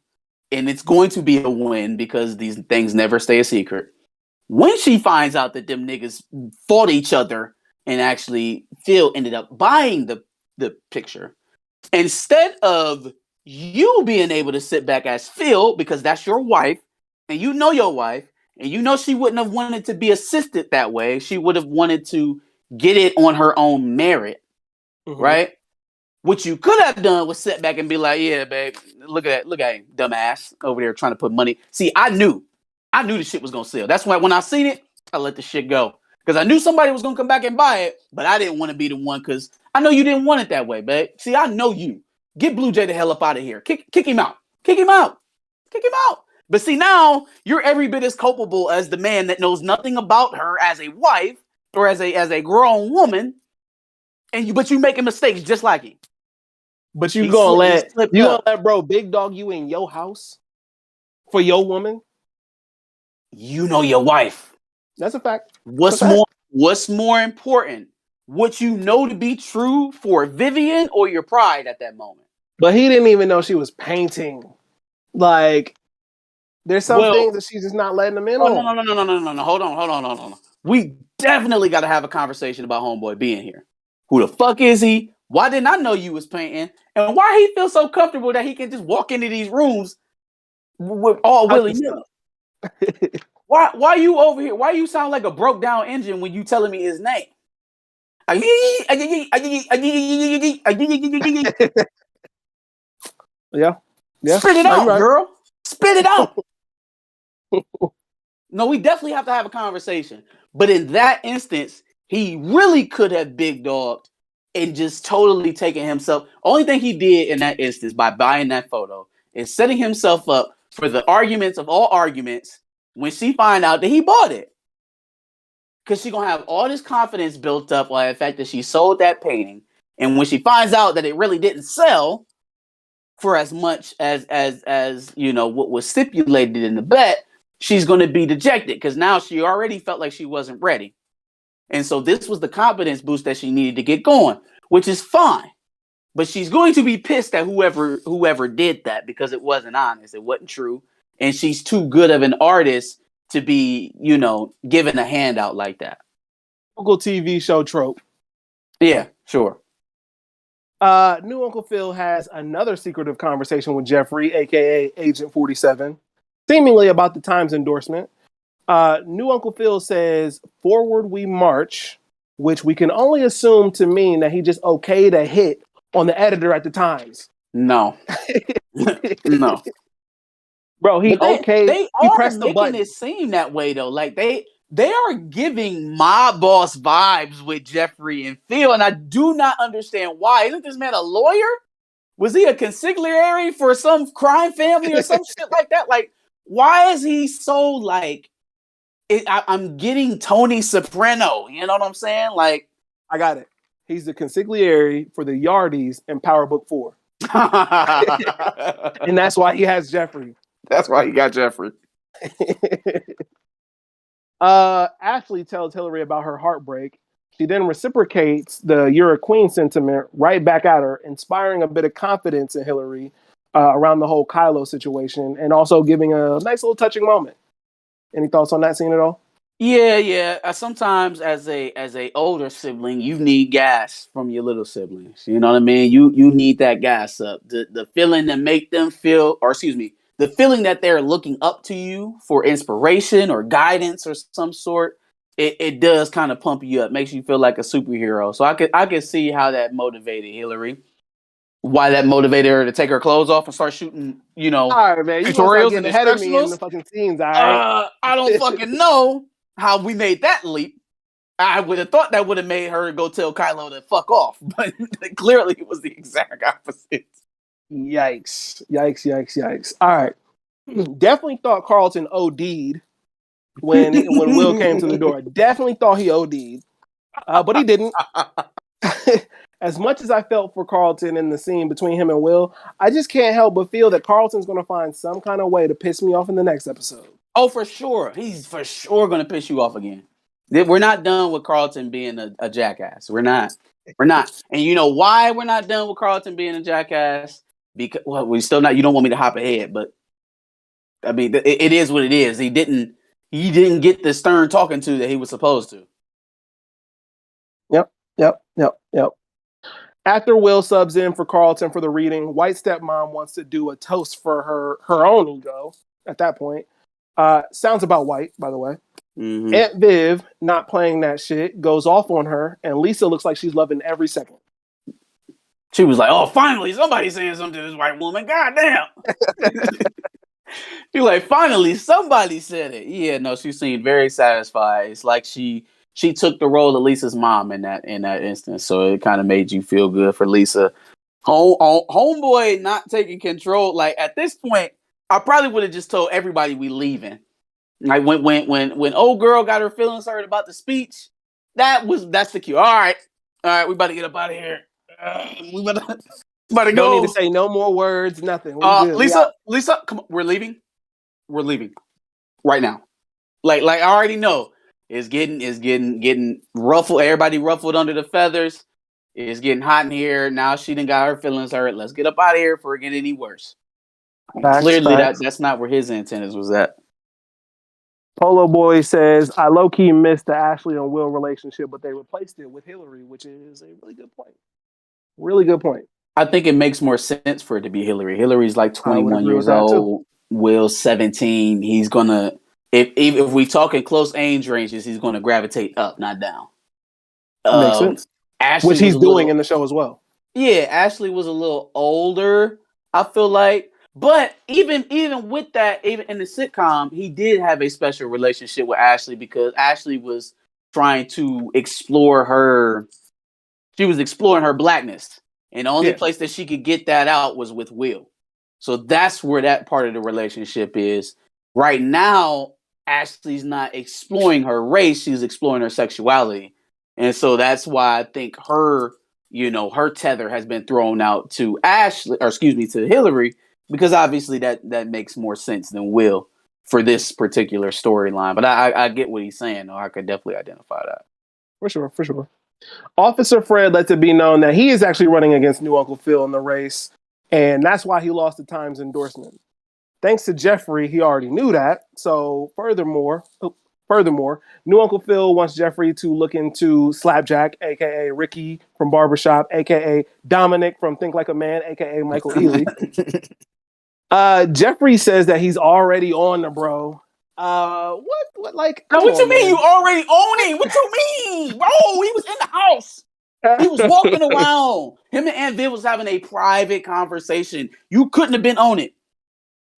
and it's going to be a win because these things never stay a secret, when she finds out that them niggas fought each other and actually Phil ended up buying the picture, instead of you being able to sit back as Phil, because that's your wife, and you know your wife, and you know she wouldn't have wanted to be assisted that way. She would have wanted to get it on her own merit, right? What you could have done was sit back and be like, yeah, babe, look at him, dumbass, over there trying to put money. See, I knew the shit was going to sell. That's why when I seen it, I let the shit go. Because I knew somebody was going to come back and buy it, but I didn't want to be the one because I know you didn't want it that way, babe. See, I know you. Get Blue Jay the hell up out of here. Kick him out. Kick him out. Kick him out. But see, now you're every bit as culpable as the man that knows nothing about her as a wife or as a grown woman, but you making mistakes just like him. But you gonna let bro big dog you in your house for your woman? You know your wife. That's a fact. What's more important? What you know to be true for Vivian or your pride at that moment? But he didn't even know she was painting. Like, there's some things that she's just not letting him in on. No. Hold on. We definitely got to have a conversation about homeboy being here. Who the fuck is he? Why didn't I know you was painting? And why he feels so comfortable that he can just walk into these rooms with all willy-nilly? Why you over here? Why you sound like a broke down engine when you telling me his name? Yeah. Spit it out, right, girl. Spit it out. No, we definitely have to have a conversation. But in that instance, he really could have big dogged and just totally taken himself. Only thing he did in that instance by buying that photo is setting himself up for the arguments of all arguments when she find out that he bought it. Because she's going to have all this confidence built up by the fact that she sold that painting. And when she finds out that it really didn't sell for as much as what was stipulated in the bet, she's going to be dejected because now she already felt like she wasn't ready. And so this was the confidence boost that she needed to get going, which is fine. But she's going to be pissed at whoever did that because it wasn't honest. It wasn't true. And she's too good of an artist to be, given a handout like that. Google TV show trope. Yeah, sure. New Uncle Phil has another secretive conversation with Jeffrey, aka Agent 47, seemingly about the Times endorsement. New Uncle Phil says, "Forward we march," which we can only assume to mean that he just okayed a hit on the editor at the Times. No. No. Bro, he But okayed, they he are pressed the making button. it seem that way though. Like they are giving mob boss vibes with Jeffrey and Phil, and I do not understand why. Isn't this man a lawyer? Was he a consigliere for some crime family or some shit like that? Like, why is he so like? I'm getting Tony Soprano. You know what I'm saying? Like, I got it. He's the consigliere for the Yardies in Power Book 4. And that's why he has Jeffrey. That's why he got Jeffrey. Ashley tells Hillary about her heartbreak. She then reciprocates the "you're a queen" sentiment right back at her, inspiring a bit of confidence in Hillary around the whole Kylo situation, and also giving a nice little touching moment. Any thoughts on that scene at all? Yeah. Sometimes as a older sibling, you need gas from your little siblings. You know what I mean? You need that gas up. The feeling that make them feel, or excuse me, the feeling that they're looking up to you for inspiration or guidance or some sort. It does kind of pump you up, makes you feel like a superhero. So I could see how that motivated Hillary. Why that motivated her to take her clothes off and start shooting, All right, man. You gonna start tutorials and getting ahead of me in the instructionals. fucking scenes, all right? I don't fucking know how we made that leap. I would have thought that would have made her go tell Kylo to fuck off, but clearly it was the exact opposite. Yikes. All right. Definitely thought Carlton OD'd when Will came to the door. Definitely thought he OD'd, but he didn't. As much as I felt for Carlton in the scene between him and Will, I just can't help but feel that Carlton's going to find some kind of way to piss me off in the next episode. Oh, for sure. He's for sure going to piss you off again. We're not done with Carlton being a jackass. We're not. And you know why we're not done with Carlton being a jackass? Because, well, we still not. You don't want me to hop ahead, but I mean, it is what it is. He didn't get the stern talking to that he was supposed to. Yep. After Will subs in for Carlton for the reading, White stepmom wants to do a toast for her own ego at that point. Sounds about White, by the way. Mm-hmm. Aunt Viv, not playing that shit, goes off on her, and Lisa looks like she's loving every second. She was like, "Oh, finally, somebody saying something to this white woman. God damn." You're like, finally, somebody said it. Yeah, no, she seemed very satisfied. It's like she took the role of Lisa's mom in that instance. So it kind of made you feel good for Lisa. Homeboy not taking control. Like at this point, I probably would have just told everybody we leaving. Like when old girl got her feelings hurt about the speech, that's the cue. All right, we about to get up out of here. We about to go. Don't need to say no more words, nothing. We good. Lisa, come on, we're leaving right now. Like I already know it's getting ruffled. Everybody ruffled under the feathers. It's getting hot in here. Now she done got her feelings hurt. Let's get up out of here before it get any worse. Clearly that's not where his antennas was at. Polo Boy says, I low-key missed the Ashley and Will relationship, but they replaced it with Hillary, which is a really good point. Really good point. I think it makes more sense for it to be Hillary. Hillary's like 21 years old. Will's 17. He's gonna, if we talk in close age ranges, he's gonna gravitate up, not down. Makes sense. Ashley, which he's doing in the show as well. Yeah, Ashley was a little older, I feel like. But even with that, even in the sitcom, he did have a special relationship with Ashley because Ashley was trying to explore her. She was exploring her blackness, and the only place that she could get that out was with Will. So that's where that part of the relationship is. Right now, Ashley's not exploring her race; she's exploring her sexuality, and so that's why I think her tether has been thrown out to to Hillary. Because obviously that makes more sense than Will for this particular storyline. But I get what he's saying, though. I could definitely identify that. For sure. Officer Fred lets it be known that he is actually running against new Uncle Phil in the race, and that's why he lost the Times endorsement. Thanks to Jeffrey, he already knew that. So furthermore, Furthermore, new Uncle Phil wants Jeffrey to look into Slapjack, aka Ricky from Barbershop, aka Dominic from Think Like a Man, aka Michael Ealy. Jeffrey says that he's already on the bro. What like? Now, what you mean man. you already own it? What you mean, bro? He was in the house. He was walking around. Him and Aunt Viv was having a private conversation. You couldn't have been on it.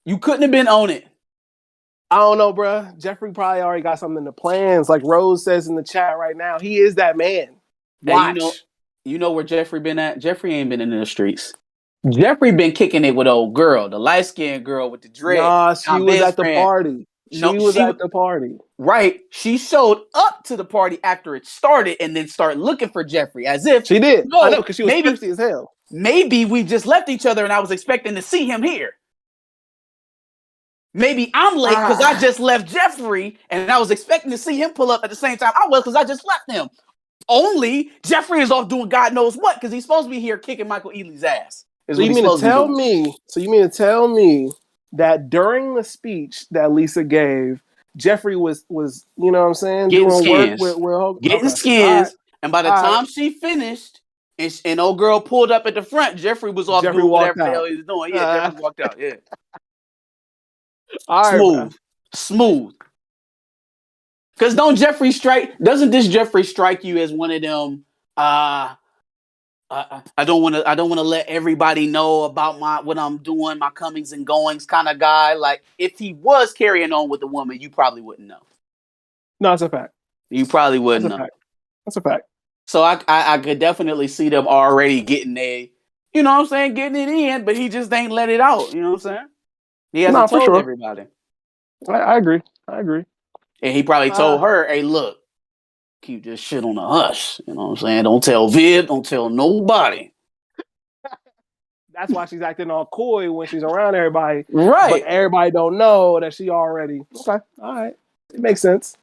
You couldn't have been on it. I don't know, bro. Jeffrey probably already got something in the plans. Like Rose says in the chat right now, he is that man. Watch. Hey, you know where Jeffrey been at? Jeffrey ain't been in the streets. Jeffrey been kicking it with old girl, the light-skinned girl with the dread. Nah, she was at the party. She was at the party. Right. She showed up to the party after it started and then started looking for Jeffrey as if she did. I know, because she was thirsty as hell. Maybe we just left each other and I was expecting to see him here. Maybe I'm late because I just left Jeffrey and I was expecting to see him pull up at the same time I was because I just left him. Only Jeffrey is off doing God knows what because he's supposed to be here kicking Michael Ealy's ass. So you mean to tell me that during the speech that Lisa gave, Jeffrey was you know what I'm saying, getting doing skins. work with getting skins, right. And by the time she finished and old girl pulled up at the front, Jeffrey was off doing whatever the hell he was doing. Yeah, Jeffrey walked out. Yeah. Smooth. Because doesn't this Jeffrey strike you as one of them? I don't want to let everybody know about what I'm doing, my comings and goings kind of guy. Like if he was carrying on with a woman, you probably wouldn't know. No, it's a fact. You probably wouldn't know. That's a fact. So I could definitely see them already getting you know what I'm saying, getting it in, but he just ain't let it out. You know what I'm saying? He hasn't told everybody. I agree. And he probably told her, hey, look, keep this shit on the hush. You know what I'm saying? Don't tell Viv. Don't tell nobody. That's why she's acting all coy when she's around everybody. Right. But everybody don't know that she already... Okay. All right. It makes sense.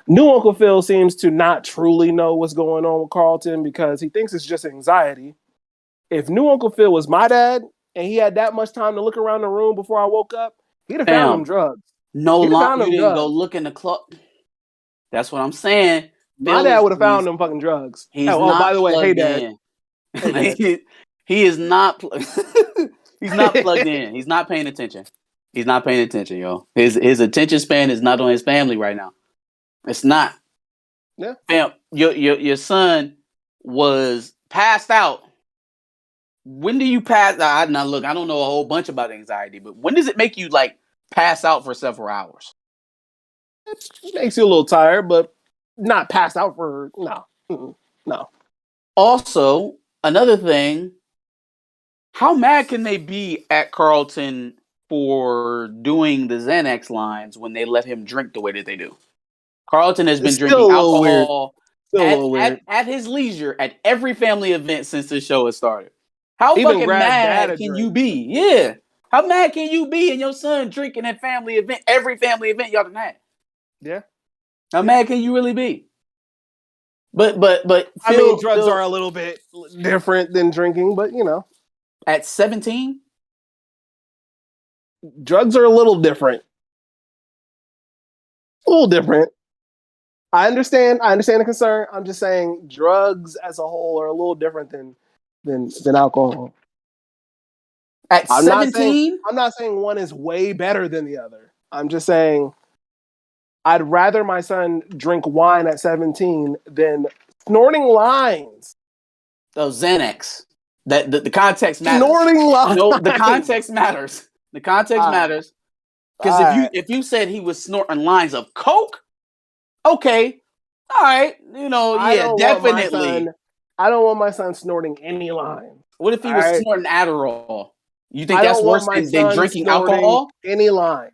New Uncle Phil seems to not truly know what's going on with Carlton because he thinks it's just anxiety. If new Uncle Phil was my dad and he had that much time to look around the room before I woke up, he'd have found them drugs. No longer, you didn't go look in the club. That's what I'm saying. My dad would have found them fucking drugs. By the way, hey dad. He is not. He's not plugged in. He's not paying attention. He's not paying attention, yo. His attention span is not on his family right now. It's not. Yeah. Fam, your son was passed out. When do you pass? Now look, I don't know a whole bunch about anxiety, but when does it make you like pass out for several hours? It makes you a little tired, but not pass out for no. Also, another thing, how mad can they be at Carlton for doing the Xanax lines when they let him drink the way that they do? Carlton has been drinking alcohol at his leisure at every family event since this show has started. How fucking mad can you be? Yeah. How mad can you be and your son drinking at every family event y'all done had? Yeah. How mad can you really be? But I mean, drugs are a little bit different than drinking, but you know. At 17? Drugs are a little different. A little different. I understand the concern. I'm just saying drugs as a whole are a little different than alcohol. At 17? I'm not saying one is way better than the other. I'm just saying I'd rather my son drink wine at 17 than snorting lines. Those Xanax. That the context matters. Snorting lines. No, the context matters. The context matters. Because if you said he was snorting lines of coke, okay, all right, definitely. I don't want my son snorting any lines. What if he was snorting Adderall? You think that's worse than drinking alcohol? Any lines?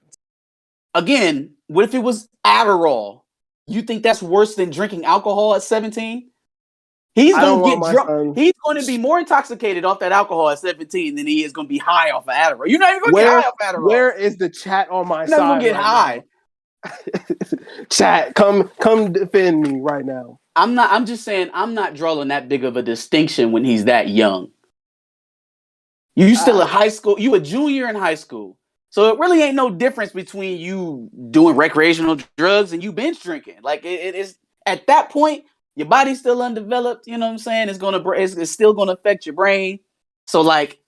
Again, what if it was Adderall? You think that's worse than drinking alcohol at 17? He's going to get drunk. He's going to be more intoxicated off that alcohol at 17 than he is going to be high off of Adderall. You're not even going to get high off Adderall. Where is the chat on my side? You're not going to get high. Chat, come defend me right now. I'm just saying I'm not drawing that big of a distinction when he's that young. You still in high school. You a junior in high school. So it really ain't no difference between you doing recreational drugs and you binge drinking. Like it is at that point, your body's still undeveloped. You know what I'm saying? It's still gonna affect your brain. So like,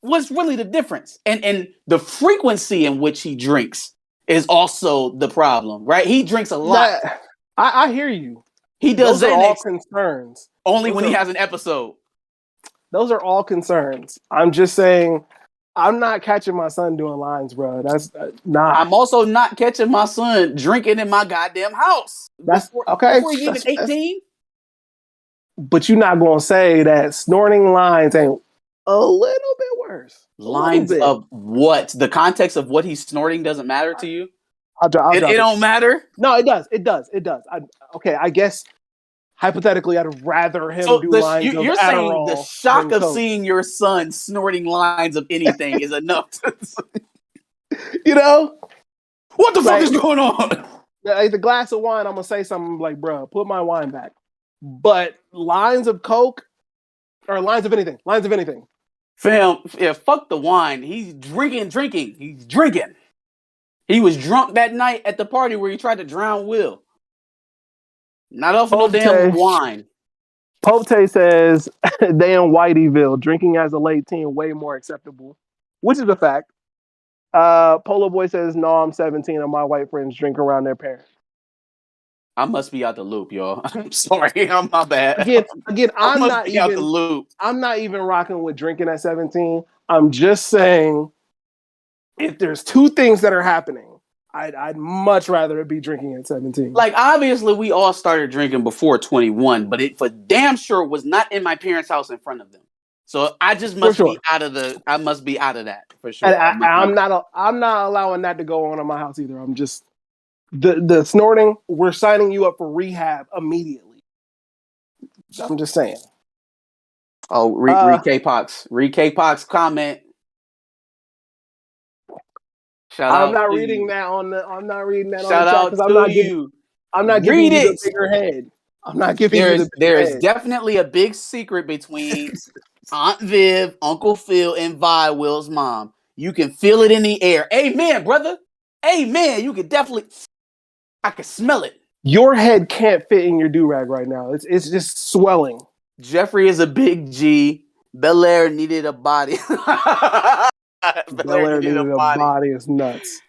what's really the difference? And the frequency in which he drinks is also the problem, right? He drinks a lot. I hear you. He does Those are all Xanax concerns. only when he has an episode. Those are all concerns. I'm just saying, I'm not catching my son doing lines, bro. That's not. I'm also not catching my son drinking in my goddamn house. That's okay. Before he's even 18. But you're not gonna say that snorting lines ain't a little bit worse. Lines of what? The context of what he's snorting doesn't matter to you? It don't matter? No, it does. I guess hypothetically, I'd rather him do lines of you're saying Adderall the shock of Coke. seeing your son snorting lines of anything is enough to, you know? What the fuck is going on? Like the glass of wine, I'm gonna say something like, bro, put my wine back. But lines of Coke or lines of anything. Fam, yeah, fuck the wine. He's drinking. He's drinking. He was drunk that night at the party where he tried to drown Will. Not off no damn wine. Pope says they in Whiteyville, drinking as a late teen way more acceptable, which is a fact. Polo Boy says, no, I'm 17 and my white friends drink around their parents. I must be out the loop, y'all. I'm sorry. I'm my bad. Again, I'm not even out the loop. I'm not even rocking with drinking at 17. I'm just saying, if there's two things that are happening, I'd much rather it be drinking at 17. Like, obviously, we all started drinking before 21, but it for damn sure was not in my parents' house in front of them. So I just must be out of that for sure. And I'm not allowing that to go on in my house either. I'm just the snorting. We're signing you up for rehab immediately. I'm just saying. Oh, Reid K-Pox comment. I'm not reading that on the. I'm not reading that Shout on the chat out to you. I'm not giving you the bigger head. I'm not giving you the bigger head. There is definitely a big secret between Aunt Viv, Uncle Phil, and Vi, Will's mom. You can feel it in the air. Amen, brother. Amen. You can definitely. I can smell it. Your head can't fit in your do-rag right now. It's just swelling. Jeffrey is a big G. Bel Air needed a body. Bel Air needed a body is nuts.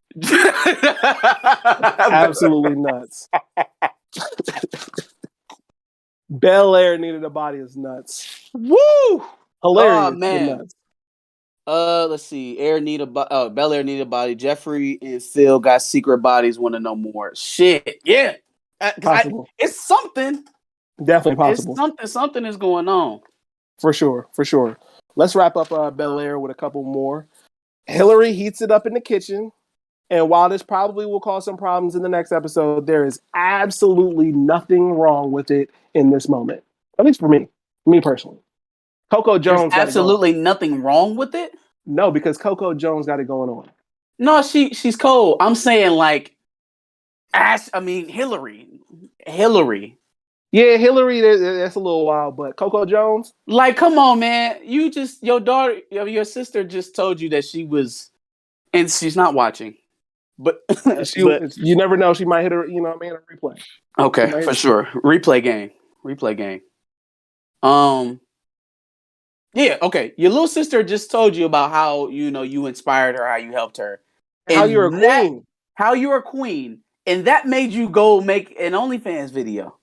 Absolutely nuts. Bel Air needed a body is nuts. Woo! Hilarious. Oh, man. Nuts. Let's see. Bel Air needed a body. Jeffrey and Phil got secret bodies. Want to know more? Shit. Yeah. It's something. Definitely possible. It's something is going on. For sure. Let's wrap up Bel Air with a couple more. Hillary heats it up in the kitchen. And while this probably will cause some problems in the next episode, there is absolutely nothing wrong with it in this moment. At least for me personally. Coco Jones. There's absolutely nothing wrong with it? No, because Coco Jones got it going on. No, she's cold. I'm saying like Hillary. Yeah, Hillary, that's a little wild, but Coco Jones? Like, come on, man. Your sister just told you that she was, and she's not watching. But you never know. She might hit her, a replay. Okay, for sure. Replay game. Yeah, okay. Your little sister just told you about how, you inspired her, how you helped her. How you're a queen. How you're a queen. And that made you go make an OnlyFans video.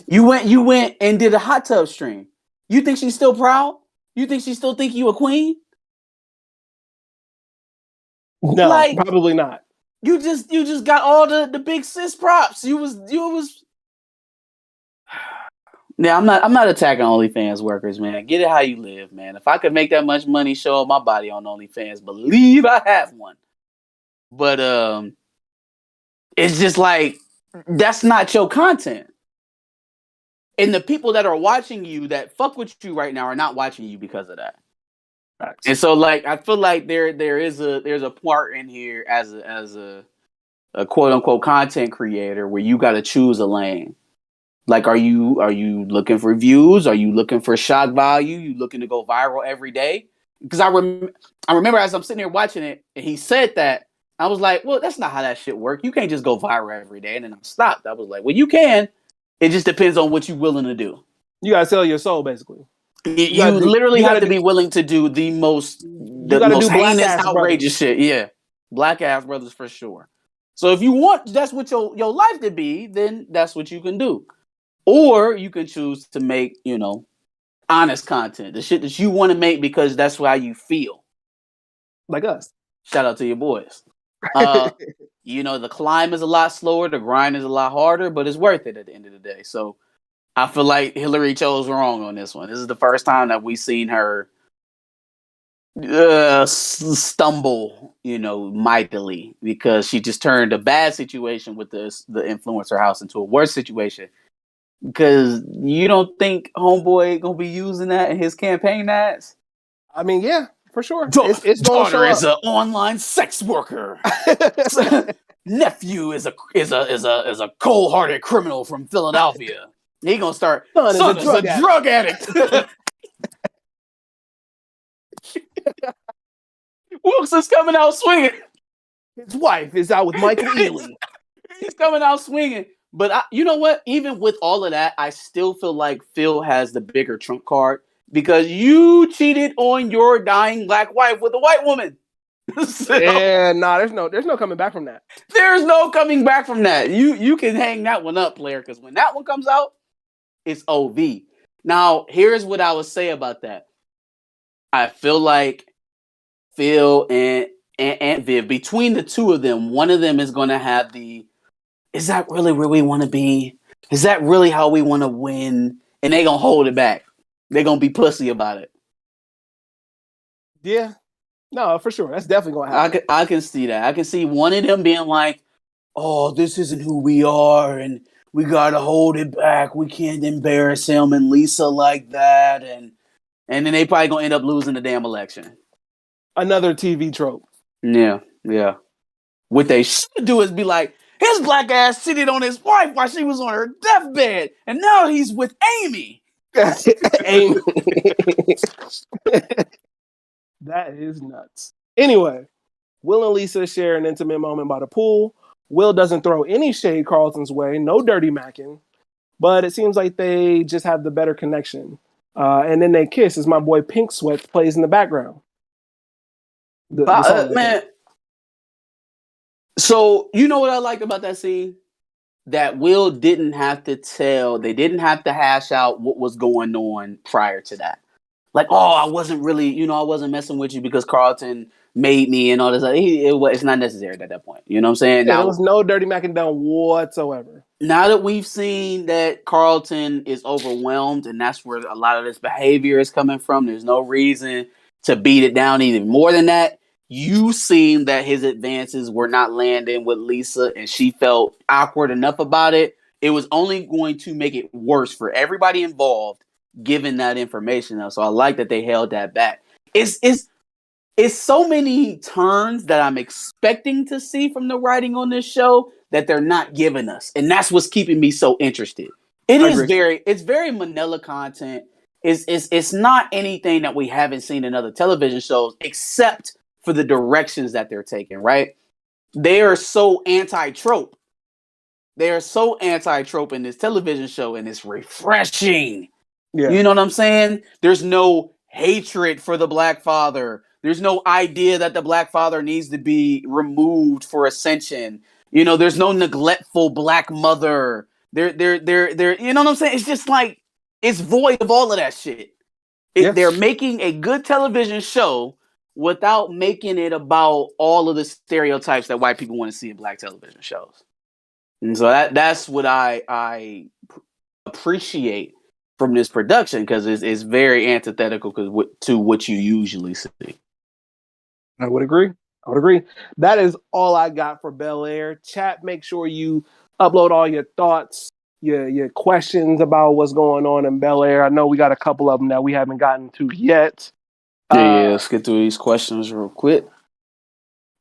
You went and did a hot tub stream. You think she's still proud? You think she still think you a queen? No, probably not. You just got all the big sis props. You was. Now I'm not attacking OnlyFans workers, man. Get it how you live, man. If I could make that much money, show up my body on OnlyFans, believe I have one. But it's just like that's not your content. And the people that are watching you that fuck with you right now are not watching you because of that. And so, like, I feel like there's a part in here as a quote unquote content creator where you got to choose a lane. Like, are you looking for views? Are you looking for shock value? You looking to go viral every day? because I remember as I'm sitting here watching it, and he said that, I was like, well, that's not how that shit works. You can't just go viral every day. And then I stopped. I was like, well, you can. It just depends on what you're willing to do. You gotta sell your soul, basically. You literally have to be willing to do the most heinous, outrageous shit. Yeah, black ass brothers for sure. So if you want, that's what your life to be, then that's what you can do. Or you can choose to make, honest content, the shit that you want to make because that's how you feel. Like us. Shout out to your boys. The climb is a lot slower, the grind is a lot harder, but it's worth it at the end of the day. So I feel like Hillary chose wrong on this one. This is the first time that we've seen her stumble, mightily, because she just turned a bad situation with the influencer house into a worse situation. Because you don't think Homeboy gonna be using that in his campaign ads? I mean, yeah, for sure. It's daughter is an online sex worker. Nephew is a cold-hearted criminal from Philadelphia. He gonna start. Son is a drug addict. Wilkes is coming out swinging. His wife is out with Michael Ealy. He's coming out swinging. But you know what? Even with all of that, I still feel like Phil has the bigger trump card because you cheated on your dying black wife with a white woman. Yeah, there's no coming back from that. There's no coming back from that. You can hang that one up, player, because when that one comes out, it's OV. Now, here's what I would say about that. I feel like Phil and Aunt Viv, between the two of them, one of them is going to have is that really where we want to be? Is that really how we want to win? And they going to hold it back. They're going to be pussy about it. Yeah. No, for sure. That's definitely going to happen. I can see that. I can see one of them being like, oh, this isn't who we are, and we got to hold it back. We can't embarrass him and Lisa like that. And then they probably going to end up losing the damn election. Another TV trope. Yeah. What they should do is be like, his black ass cheated on his wife while she was on her deathbed, and now he's with Amy. Amy. That is nuts. Anyway, Will and Lisa share an intimate moment by the pool. Will doesn't throw any shade Carlton's way, no dirty macking, but it seems like they just have the better connection. And then they kiss as my boy Pink Sweat plays in the background. Man. So, you know what I liked about that scene? That Will didn't have to they didn't have to hash out what was going on prior to that. Like, oh, I wasn't really, I wasn't messing with you because Carlton made me and all this. It's not necessary at that point. You know what I'm saying? Yeah, there was no dirty macking done whatsoever. Now that we've seen that Carlton is overwhelmed and that's where a lot of this behavior is coming from, there's no reason to beat it down even more than that. You seen that his advances were not landing with Lisa and she felt awkward enough about it. It was only going to make it worse for everybody involved, given that information. So I like that they held that back. It's so many turns that I'm expecting to see from the writing on this show that they're not giving us. And that's what's keeping me so interested. It's very Manila content. It's not anything that we haven't seen in other television shows, except for the directions that they're taking, right? They are so anti-trope. They are so anti-trope in this television show, and it's refreshing. Yeah. You know what I'm saying? There's no hatred for the black father. There's no idea that the black father needs to be removed for ascension. There's no neglectful black mother. They're you know what I'm saying? It's just like, it's void of all of that shit. They're making a good television show without making it about all of the stereotypes that white people want to see in black television shows. And so that's what I appreciate from this production, because it's very antithetical to what you usually see. I would agree. That is all I got for Bel Air. Chat, make sure you upload all your thoughts, your questions about what's going on in Bel Air. I know we got a couple of them that we haven't gotten to yet. Yeah, let's get through these questions real quick.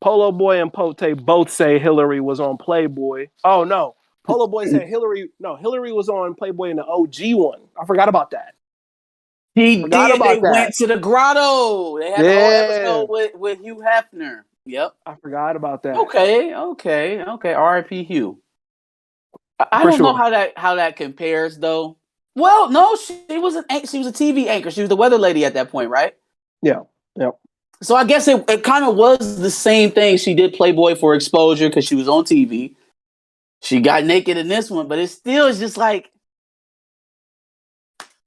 Polo Boy and Pote both say Hillary was on Playboy. Oh, no. Polo Boy said Hillary was on Playboy in the OG one. I forgot about that. He Forgot did. They about that. went to the grotto. They had the whole episode with Hugh Hefner. Yep. I forgot about that. Okay. R.I.P. Hugh. I don't know how that compares though. Well, no, she was a TV anchor. She was the weather lady at that point, right? Yeah. Yep. So I guess it kind of was the same thing. She did Playboy for exposure because she was on TV. She got naked in this one, but it still is just like,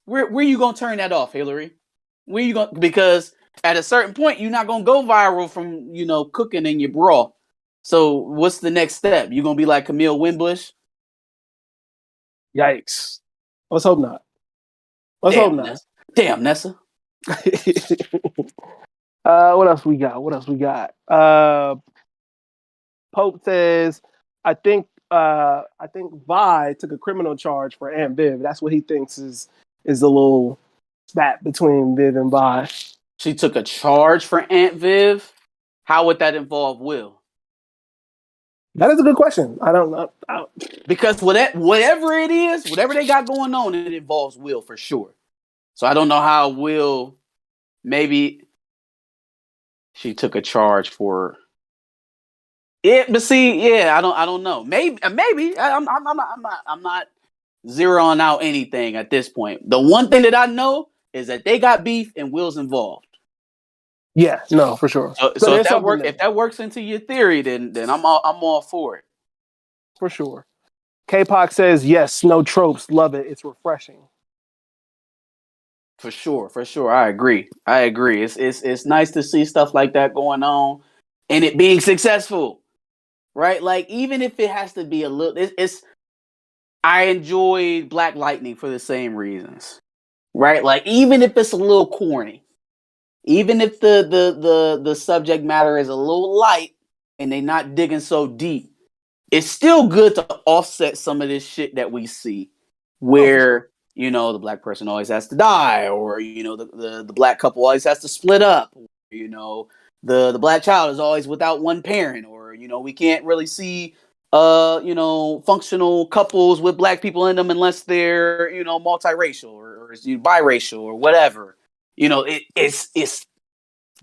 where you gonna turn that off, Hillary? Where you going? Because at a certain point, you're not gonna go viral from cooking in your bra. So what's the next step? You gonna be like Camille Winbush? Yikes! Let's hope not. Let's hope not. Damn, Nessa. What else we got? Pope says, I think Vi took a criminal charge for Aunt Viv. That's what he thinks is a little spat between Viv and Vi. She took a charge for Aunt Viv. How would that involve Will? That is a good question. I don't know. Because whatever it is, whatever they got going on, it involves Will for sure. So I don't know how Will. Maybe she took a charge for it, but see, yeah, I don't know. Maybe I'm not zeroing out anything at this point. The one thing that I know is that they got beef and Will's involved. Yeah, no, for sure. So if that works into your theory, then I'm all for it. For sure. K-Pop says yes, no tropes, love it. It's refreshing. For sure. I agree. It's nice to see stuff like that going on and it being successful, right? Like even if it has to be a little, I enjoyed Black Lightning for the same reasons, right? Like even if it's a little corny, even if the subject matter is a little light and they're not digging so deep, it's still good to offset some of this shit that we see where, the black person always has to die, or, the black couple always has to split up, the black child is always without one parent, or, we can't really see, functional couples with black people in them unless they're, multiracial or biracial or whatever. It's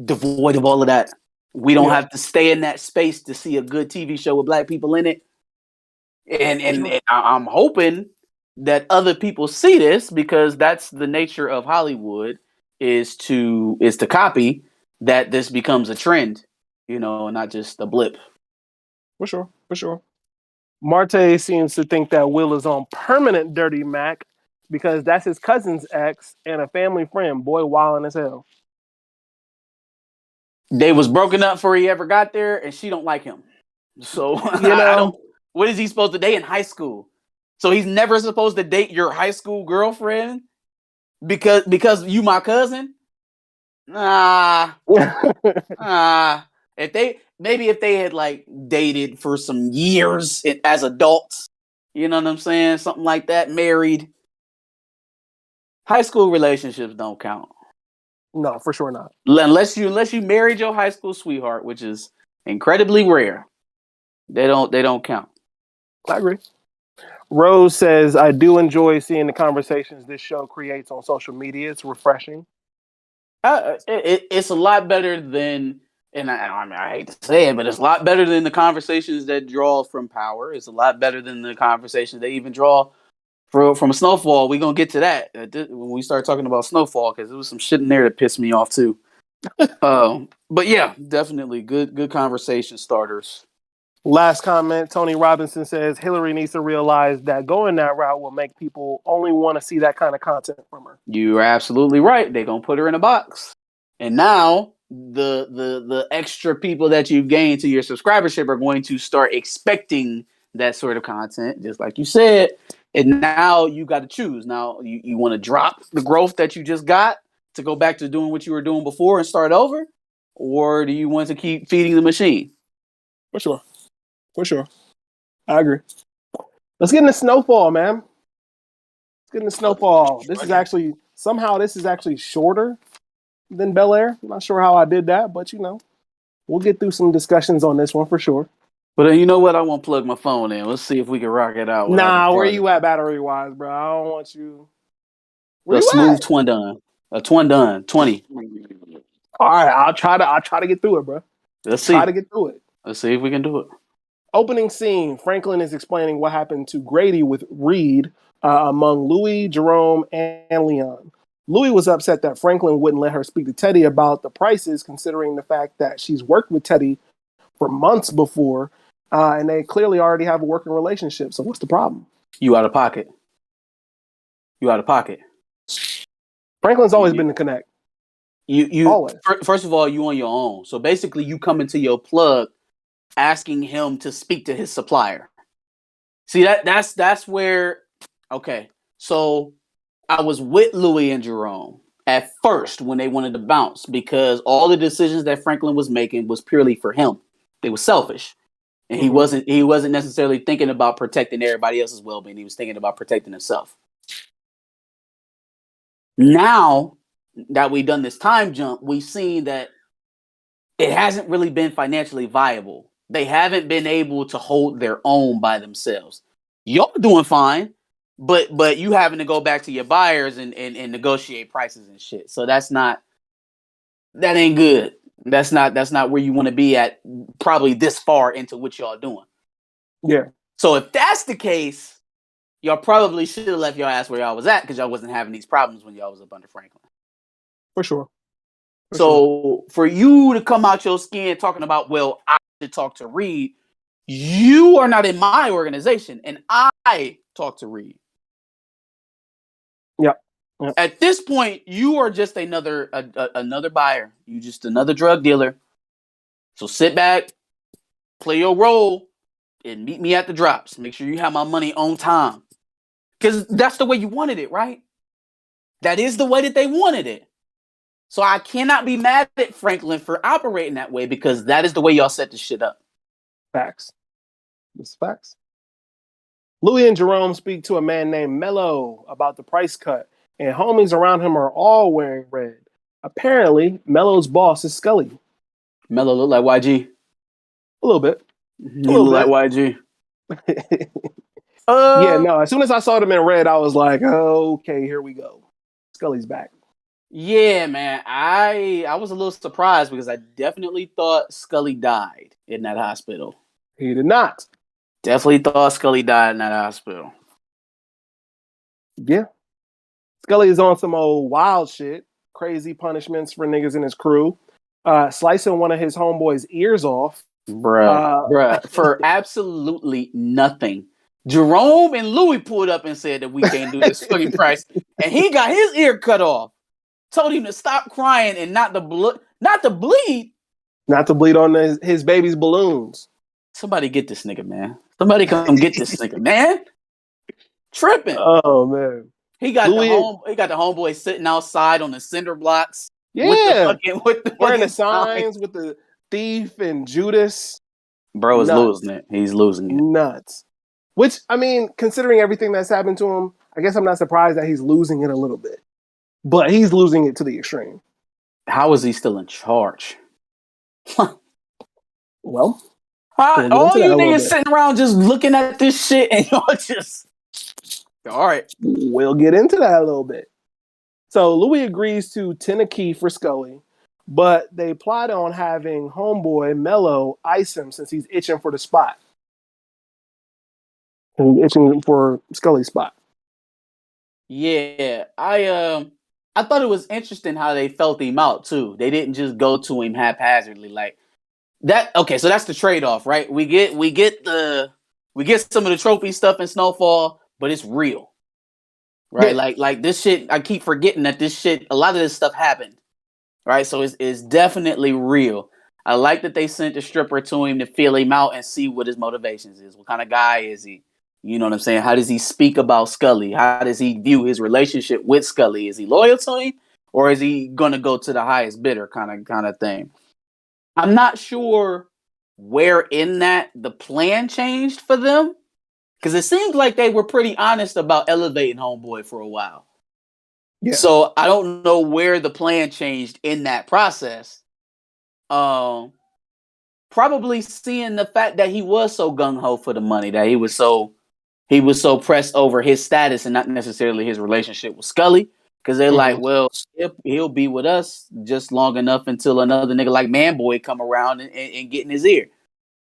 devoid of all of that. We don't have to stay in that space to see a good TV show with black people in it. And I'm hoping that other people see this, because that's the nature of Hollywood, is to copy, that this becomes a trend, and not just a blip. For sure. Marte seems to think that Will is on permanent Dirty Mac because that's his cousin's ex and a family friend. Boy, wildin' as hell. They was broken up before he ever got there, and she don't like him. So what is he supposed to date in high school? So he's never supposed to date your high school girlfriend because you my cousin? Nah. If they had like dated for some years as adults, you know what I'm saying? Something like that, married. High school relationships don't count. No, for sure not. Unless you married your high school sweetheart, which is incredibly rare. They don't count. I agree. Rose says, I do enjoy seeing the conversations this show creates on social media. It's refreshing. It's a lot better than, and I hate to say it, but it's a lot better than the conversations that draw from Power. It's a lot better than the conversations they even draw from Snowfall. We're going to get to that when we start talking about Snowfall, because there was some shit in there that pissed me off too. But yeah, definitely good conversation starters. Last comment, Tony Robinson says Hillary needs to realize that going that route will make people only want to see that kind of content from her. You're absolutely right. They're going to put her in a box. And now the extra people that you've gained to your subscribership are going to start expecting that sort of content, just like you said. And now you got to choose. Now you want to drop the growth that you just got to go back to doing what you were doing before and start over? Or do you want to keep feeding the machine? For sure. I agree. Let's get into Snowfall, man. Let's get into Snowfall. This is actually shorter than Bel Air. I'm not sure how I did that, but we'll get through some discussions on this one for sure. But you know what? I won't plug my phone in. Let's see if we can rock it out. Nah, where you at battery-wise, bro? I don't want you... The smooth twin done. A twin done. 20. All right, I'll try to get through it, bro. Let's see. Try to get through it. Let's see if we can do it. Opening scene, Franklin is explaining what happened to Grady with Reid among Louie, Jerome, and Leon. Louie was upset that Franklin wouldn't let her speak to Teddy about the prices, considering the fact that she's worked with Teddy for months before, and they clearly already have a working relationship. So what's the problem? You out of pocket. Franklin's always been the connect. You always. First of all, you on your own. So basically, you come into your plug asking him to speak to his supplier. See, that's where. Okay, so I was with Louie and Jerome at first when they wanted to bounce because all the decisions that Franklin was making was purely for him. They were selfish, and he wasn't necessarily thinking about protecting everybody else's well-being. He was thinking about protecting himself. Now that we've done this time jump, we've seen that it hasn't really been financially viable. They haven't been able to hold their own by themselves. Y'all doing fine, but you having to go back to your buyers and negotiate prices and shit. So that ain't good. That's not where you want to be at probably this far into what y'all doing. Yeah. So if that's the case, y'all probably should have left your ass where y'all was at because y'all wasn't having these problems when y'all was up under Franklin. For sure. For you to come out your skin talking about, well, I should talk to Reid, you are not in my organization, and I talk to Reid. Yep. At this point, you are just another buyer. You just another drug dealer. So sit back, play your role, and meet me at the drops. Make sure you have my money on time. Because that's the way you wanted it, right? That is the way that they wanted it. So I cannot be mad at Franklin for operating that way because that is the way y'all set this shit up. Facts. It's facts. Louie and Jerome speak to a man named Mello about the price cut, and homies around him are all wearing red. Apparently, Mello's boss is Skully. Mello look like YG. A little bit. He look like YG. Yeah, no. As soon as I saw them in red, I was like, oh, okay, here we go. Skully's back. Yeah, man. I was a little surprised because I definitely thought Skully died in that hospital. He did not. Definitely thought Skully died in that hospital. Yeah. Skully is on some old wild shit. Crazy punishments for niggas in his crew. Slicing one of his homeboys' ears off. Bruh. For absolutely nothing. Jerome and Louie pulled up and said that we can't do this fucking price. And he got his ear cut off. Told him to stop crying and not to bleed. Not to bleed on his baby's balloons. Somebody get this nigga, man. Somebody come get this nigga, man. Tripping. Oh man. He got the homeboy sitting outside on the cinder blocks. Yeah. With the wearing the signs with the thief and Judas. Bro is losing it. He's losing it. Nuts. Which, I mean, considering everything that's happened to him, I guess I'm not surprised that he's losing it a little bit. But he's losing it to the extreme. How is he still in charge? Well, all you niggas sitting around just looking at this shit and y'all just... All right. We'll get into that a little bit. So Louie agrees to tend a key for Skully, but they plot on having homeboy Mello ice him since he's itching for the spot. And itching for Skully's spot. Yeah, I thought it was interesting how they felt him out too. They didn't just go to him haphazardly like that. Okay, so that's the trade-off, right? We get some of the trophy stuff in Snowfall, but it's real. Right? Yeah. Like this shit, I keep forgetting that this shit, a lot of this stuff happened. Right? So it's definitely real. I like that they sent the stripper to him to feel him out and see what his motivations is. What kind of guy is he? You know what I'm saying? How does he speak about Skully? How does he view his relationship with Skully? Is he loyal to him? Or is he going to go to the highest bidder kind of thing? I'm not sure where in that the plan changed for them. Because it seemed like they were pretty honest about elevating homeboy for a while. Yeah. So I don't know where the plan changed in that process. Probably seeing the fact that he was so gung-ho for the money, that he was so pressed over his status and not necessarily his relationship with Skully. Because they're like, well, he'll be with us just long enough until another nigga like Manboy come around and get in his ear.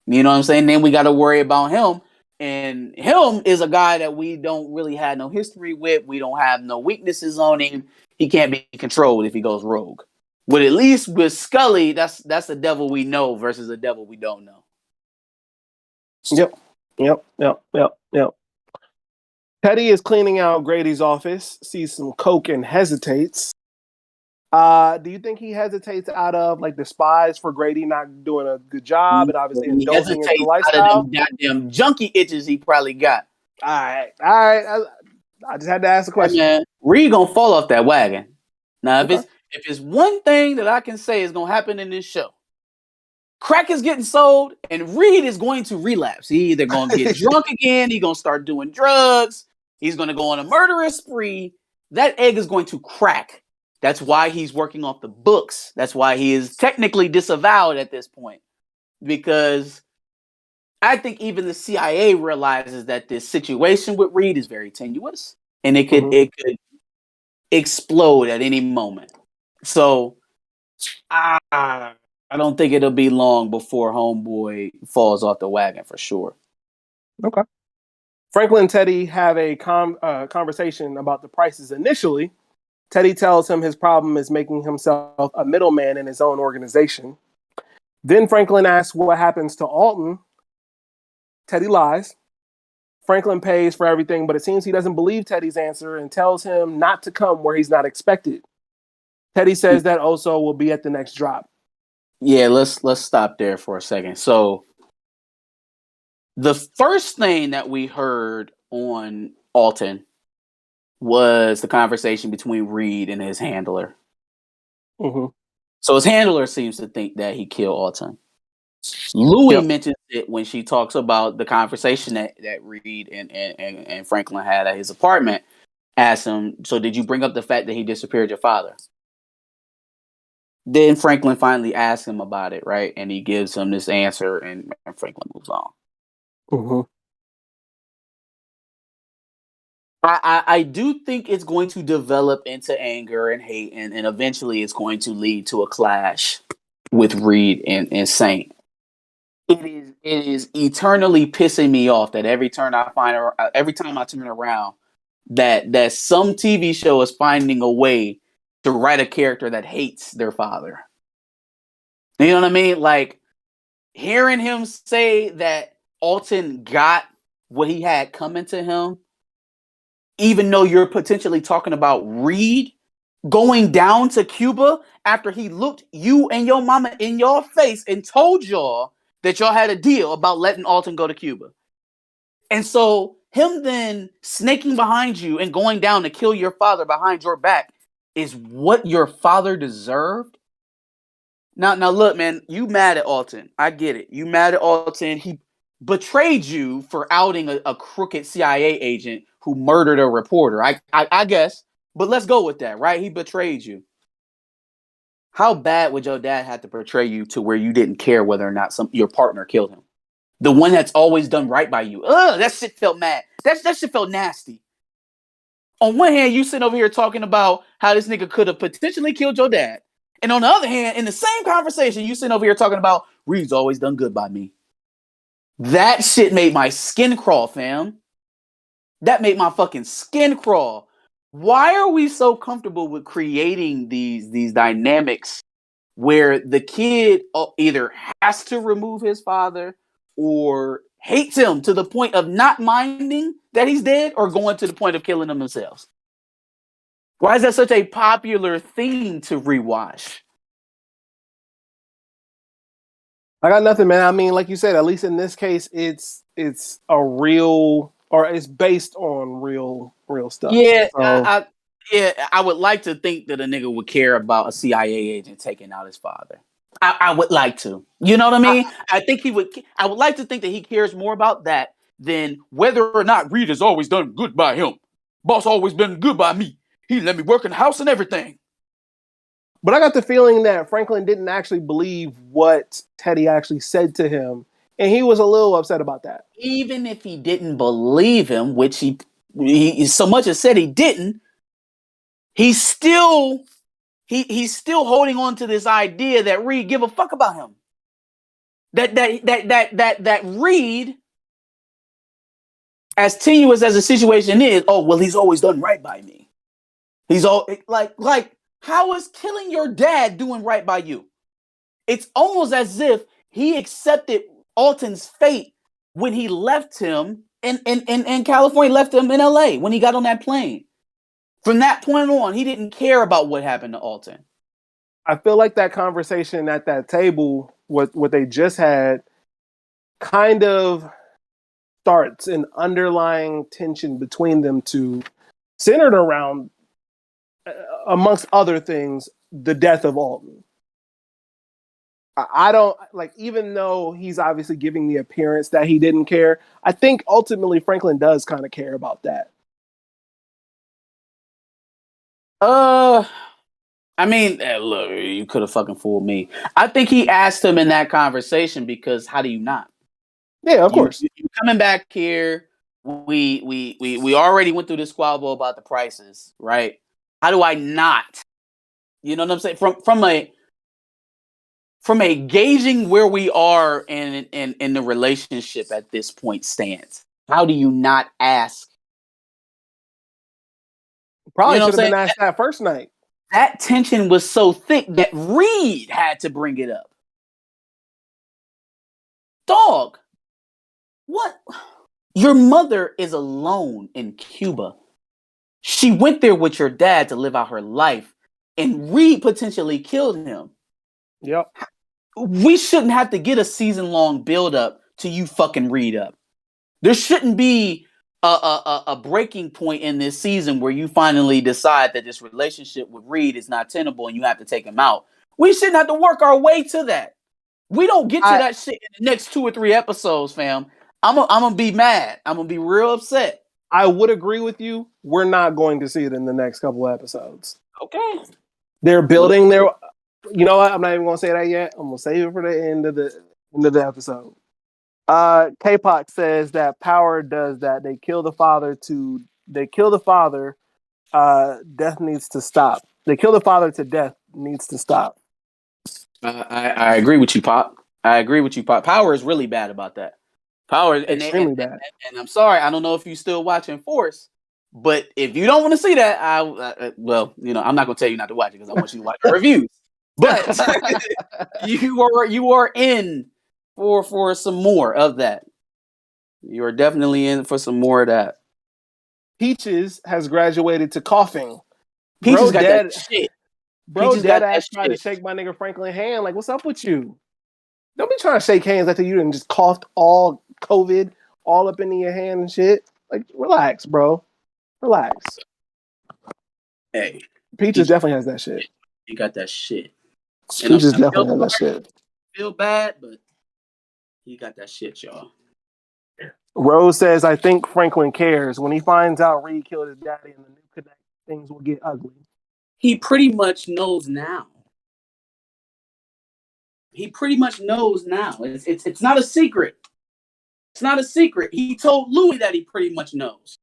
You know what I'm saying? Then we got to worry about him. And him is a guy that we don't really have no history with. We don't have no weaknesses on him. He can't be controlled if he goes rogue. But at least with Skully, that's a devil we know versus a devil we don't know. Yep. Teddy is cleaning out Grady's office, sees some coke and hesitates. Do you think he hesitates out of like despise for Grady not doing a good job and obviously He indulging in the hesitates lifestyle? out of them goddamn junkie itches he probably got. All right. I just had to ask the question. Hey man, Reid gonna fall off that wagon. Now, Okay. if it's one thing that I can say is gonna happen in this show, crack is getting sold, and Reid is going to relapse. He either gonna get drunk again, he gonna start doing drugs, he's gonna go on a murderous spree. That egg is going to crack. That's why he's working off the books. That's why he is technically disavowed at this point. Because I think even the CIA realizes that this situation with Reid is very tenuous, and it could explode at any moment. So I don't think it'll be long before Homeboy falls off the wagon for sure. Okay. Franklin and Teddy have a conversation about the prices initially. Teddy tells him his problem is making himself a middleman in his own organization. Then Franklin asks what happens to Alton. Teddy lies. Franklin pays for everything, but it seems he doesn't believe Teddy's answer and tells him not to come where he's not expected. Teddy says that Oso will be at the next drop. Yeah, let's stop there for a second. So the first thing that we heard on Alton was the conversation between Reid and his handler. Mm-hmm. So his handler seems to think that he killed Alton. Louie mentions it when she talks about the conversation that Reid and Franklin had at his apartment. Asked him, so did you bring up the fact that he disappeared your father? Then Franklin finally asks him about it, right? And he gives him this answer, and Franklin moves on. Mm-hmm. I do think it's going to develop into anger and hate, and eventually it's going to lead to a clash with Reid and Saint. It is eternally pissing me off that every time I turn around, that some TV show is finding a way to write a character that hates their father. You know what I mean? Like hearing him say that Alton got what he had coming to him, even though you're potentially talking about Reid going down to Cuba after he looked you and your mama in your face and told y'all that y'all had a deal about letting Alton go to Cuba. And so him then snaking behind you and going down to kill your father behind your back is what your father deserved. Now look, man, you mad at Alton. I get it. You mad at Alton. He betrayed you for outing a crooked CIA agent who murdered a reporter. I guess. But let's go with that, right? He betrayed you. How bad would your dad have to betray you to where you didn't care whether or not your partner killed him? The one that's always done right by you. Ugh, that shit felt mad. That shit felt nasty. On one hand, you sitting over here talking about how this nigga could have potentially killed your dad. And on the other hand, in the same conversation, you sitting over here talking about Reid's always done good by me. That shit made my skin crawl, fam. That made my fucking skin crawl. Why are we so comfortable with creating these dynamics where the kid either has to remove his father or hates him to the point of not minding that he's dead or going to the point of killing them themselves? Why is that such a popular theme to rewatch? I got nothing, man. I mean, like you said, at least in this case, it's a real, or it's based on real stuff. Yeah, So, I would like to think that a nigga would care about a CIA agent taking out his father. I would like to. You know what I mean? I think he would. I would like to think that he cares more about that than whether or not Reid has always done good by him. Boss always been good by me. He let me work in the house and everything. but I got the feeling that Franklin didn't actually believe what Teddy actually said to him, and he was a little upset about that. Even if he didn't believe him, which he so much as said he didn't, he's still he's still holding on to this idea that Reid give a fuck about him. That Reid, as tenuous as the situation is, oh well, he's always done right by me. He's all like how is killing your dad doing right by you? It's almost as if he accepted Alton's fate when he left him in California, left him in LA when he got on that plane. From that point on, he didn't care about what happened to Alton. I feel like that conversation at that table, what they just had, kind of starts an underlying tension between them two, centered around, amongst other things, the death of Alton. I don't like, even though he's obviously giving the appearance that he didn't care, I think ultimately Franklin does kind of care about that. I mean, look, you could have fucking fooled me. I think he asked him in that conversation because how do you not? Yeah, of course. You coming back here. We already went through this squabble about the prices, right? How do I not? You know what I'm saying? From a gauging where we are in the relationship at this point stance, how do you not ask? Probably should have been asked that first night. That tension was so thick that Reid had to bring it up. Dog, what? Your mother is alone in Cuba. She went there with your dad to live out her life, and Reid potentially killed him. Yep. We shouldn't have to get a season-long build-up to you fucking Reid up. There shouldn't be a breaking point in this season where you finally decide that this relationship with Reid is not tenable and you have to take him out. We shouldn't have to work our way to that. We don't get to that shit in the next 2 or 3 episodes, fam. I'm gonna be mad. I'm gonna be real upset. I would agree with you. We're not going to see it in the next couple of episodes. Okay. They're building their. You know what? I'm not even gonna say that yet. I'm gonna save it for the end of the episode. K-Pop says that Power does that. They kill the father. Death needs to stop. They kill the father to death needs to stop. I agree with you, Pop. I agree with you, Pop. Power is really bad about that. Power is extremely bad. And I'm sorry, I don't know if you still watching Force, but if you don't want to see that, well, you know, I'm not gonna tell you not to watch it because I want you to watch the reviews. But you are in for some more of that. You are definitely in for some more of that. Peaches has graduated to coughing. Peaches got that shit. Bro, dead ass trying to shake my nigga Franklin's hand. Like, what's up with you? Don't be trying to shake hands after you done just coughed all COVID all up into your hand and shit. Like, relax, bro. Relax. Hey, Peaches definitely has that shit. You got that shit. Peaches definitely has that shit. Feel bad, but he got that shit, y'all. Rose says, I think Franklin cares. When he finds out Reid killed his daddy and the new connect, things will get ugly. He pretty much knows now. It's not a secret. It's not a secret. He told Louie that he pretty much knows.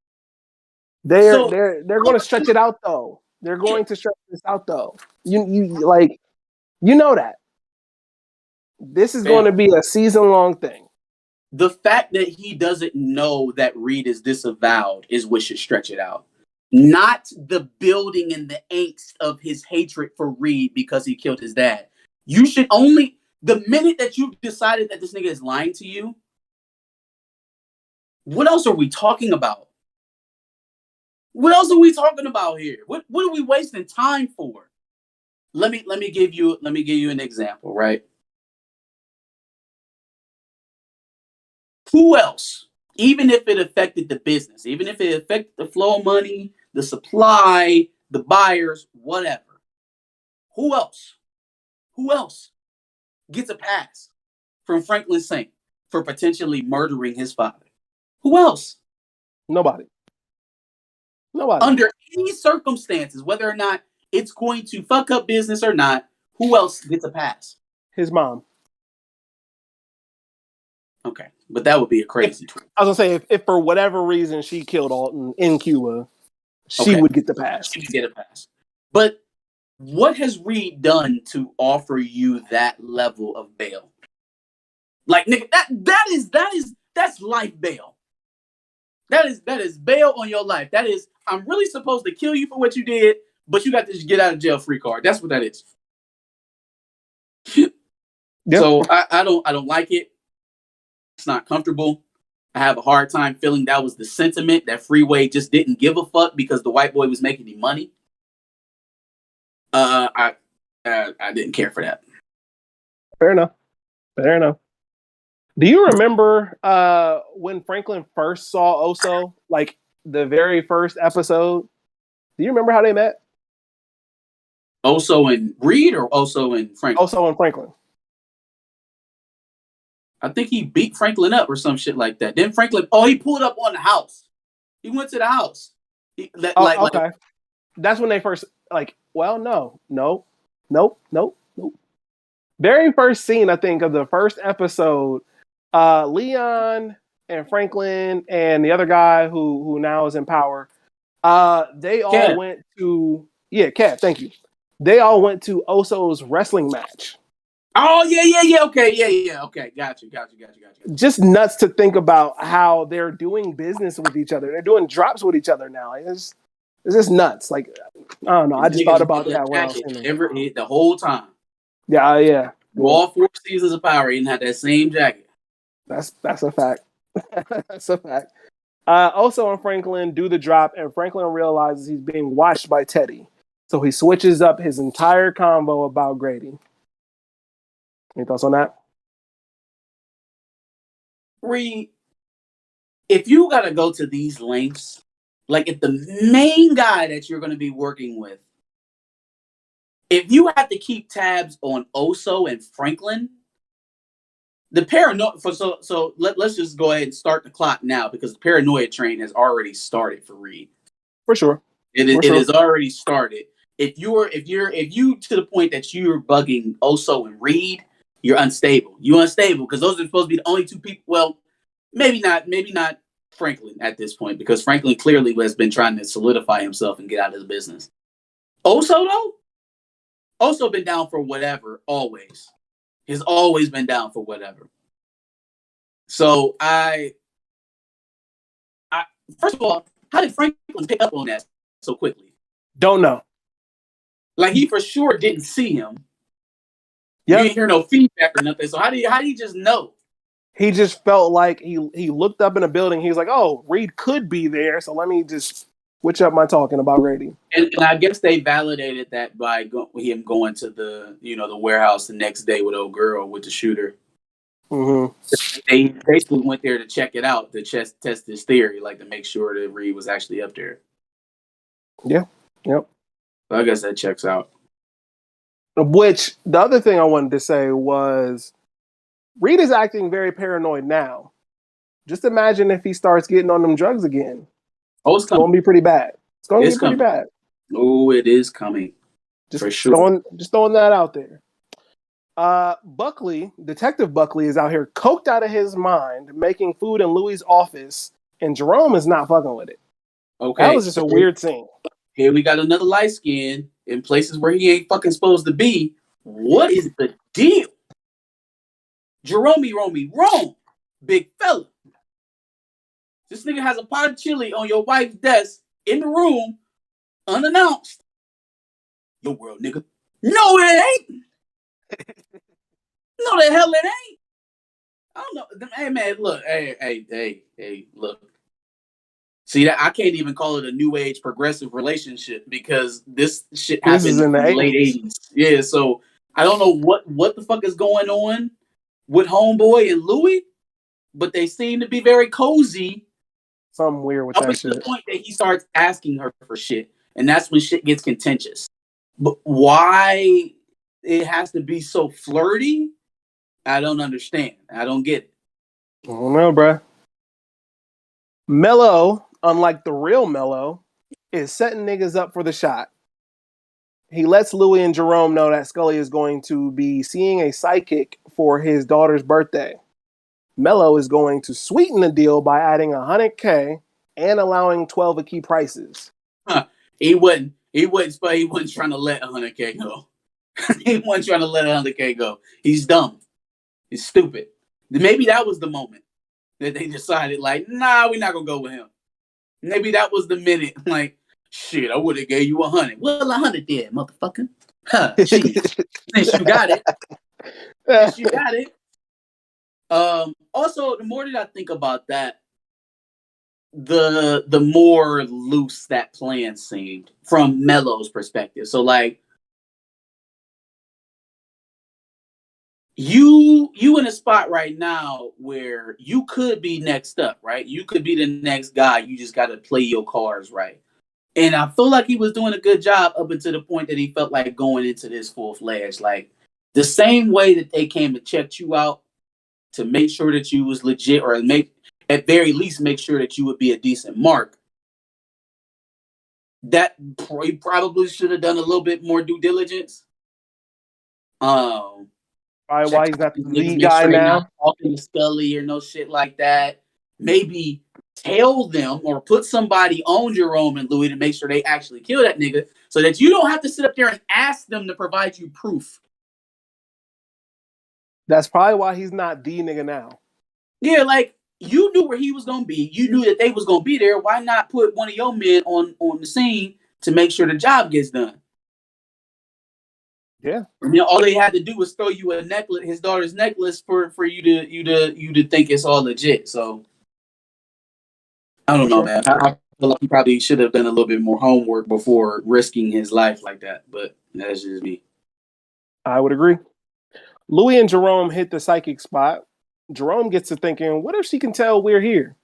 They're going to stretch it out though. They're going to stretch this out though. You know that. This is going to be a season-long thing. The fact that he doesn't know that Reid is disavowed is what should stretch it out. Not the building and the angst of his hatred for Reid because he killed his dad. You should only, the minute that you've decided that this nigga is lying to you, what else are we talking about? What else are we talking about here? What are we wasting time for? Let me give you an example, right? Who else? Even if it affected the business, even if it affected the flow of money, the supply, the buyers, whatever. Who else? Who else gets a pass from Franklin Saint for potentially murdering his father? Who else? Nobody. Under any circumstances, whether or not it's going to fuck up business or not, who else gets a pass? His mom. Okay, but that would be a crazy tweet. I was gonna say if for whatever reason she killed Alton in Cuba, she would get the pass. She would get a pass. But what has Reid done to offer you that level of bail? Like, nigga, that's life bail. That is bail on your life. That is, I'm really supposed to kill you for what you did, but you got this get out of jail free card. That's what that is. Yep. So I don't like it. It's not comfortable. I have a hard time feeling that was the sentiment, that Freeway just didn't give a fuck because the white boy was making the money. I didn't care for that. Fair enough. Do you remember when Franklin first saw Oso, like the very first episode? Do you remember how they met? Oso and Reid or Oso and Franklin? Oso and Franklin. I think he beat Franklin up or some shit like that. Then Franklin, he pulled up on the house. He went to the house. Okay. That's when they first, nope. Very first scene, I think, of the first episode, Leon and Franklin and the other guy who now is in power, they all went to, Cat, thank you. They all went to Oso's wrestling match. Oh, yeah. Okay. Got you. Just nuts to think about how they're doing business with each other. They're doing drops with each other now. It's just nuts. Like, I don't know. I just thought about that when I was the whole time. Yeah. All 4 seasons of Power, he didn't have that same jacket. That's a fact. That's a fact. Oso and Franklin do the drop, and Franklin realizes he's being watched by Teddy. So he switches up his entire convo about Grady. Any thoughts on that? Reid, if you got to go to these lengths, like if the main guy that you're going to be working with, if you have to keep tabs on Oso and Franklin, the paranoia. Let's just go ahead and start the clock now because the paranoia train has already started for Reid. For sure, it has already started. If you to the point that you're bugging Oso and Reid, you're unstable. You're unstable because those are supposed to be the only 2 people. Well, maybe not Franklin at this point because Franklin clearly has been trying to solidify himself and get out of the business. Oso though, Oso been down for whatever always. He's always been down for whatever. So I first of all, how did Franklin pick up on that so quickly? Don't know. Like he for sure didn't see him. Yep. You didn't hear no feedback or nothing. So how do you just know? He just felt like he looked up in a building. He was like, "Oh, Reid could be there, so let me just switch up my talking about Grady." And I guess they validated that by him going to the the warehouse the next day with old girl with the shooter. Mm-hmm. They basically went there to check it out, to test his theory, like to make sure that Reid was actually up there. Yeah. Yep. So I guess that checks out. Which the other thing I wanted to say was Reid is acting very paranoid now. Just imagine if he starts getting on them drugs again. Oh, it's going to be pretty bad. It's going to be pretty bad. Oh, it is coming. Just for sure. Throwing that out there. Detective Buckley is out here coked out of his mind, making food in Louie's office, and Jerome is not fucking with it. Okay. That was just a weird scene. Here we got another light skin in places where he ain't fucking supposed to be. What is the deal? Jerome, big fella. This nigga has a pot of chili on your wife's desk in the room, unannounced. Your world, nigga. No, it ain't. No, the hell it ain't. I don't know. Hey, man, look. Hey, look. See, that I can't even call it a new age progressive relationship because this shit happened in the late 80s. Yeah, so I don't know what the fuck is going on with Homeboy and Louie, but they seem to be very cozy. Something weird with that shit. To the point that he starts asking her for shit, and that's when shit gets contentious. But why it has to be so flirty, I don't understand. I don't get it. I don't know, bruh. Mello, unlike the real Mello, is setting niggas up for the shot. He lets Louie and Jerome know that Skully is going to be seeing a psychic for his daughter's birthday. Mello is going to sweeten the deal by adding $100K and allowing 12 of key prices. He wouldn't. He wasn't trying to let 100K go. He wasn't trying to let 100K go. He's dumb. He's stupid. Maybe that was the moment that they decided, like, nah, we're not gonna go with him. Maybe that was the minute, like, shit, I would have gave you 100. Well, 100 did, motherfucker. Huh, shit. Since you got it. Also, the more that I think about that, the more loose that plan seemed from Melo's perspective. So, like, you in a spot right now where you could be next up, right? You could be the next guy. You just got to play your cards right. And I feel like he was doing a good job up until the point that he felt like going into this full-fledged. Like, the same way that they came to check you out to make sure that you was legit, or at very least make sure that you would be a decent mark. That he probably should have done a little bit more due diligence. Why he's not the Make guy sure they're now? not talking to Skully or no shit like that. Maybe tell them or put somebody on Jerome and Louie to make sure they actually kill that nigga, so that you don't have to sit up there and ask them to provide you proof. That's probably why he's not the nigga now. Yeah, like, you knew where he was gonna be. You knew that they was gonna be there. Why not put one of your men on the scene to make sure the job gets done? Yeah. And then all they had to do was throw you a necklace, his daughter's necklace, for you to think it's all legit. So I don't know, man. I feel like he probably should have done a little bit more homework before risking his life like that. But that's just me. I would agree. Louie and Jerome hit the psychic spot. Jerome gets to thinking, what if she can tell we're here?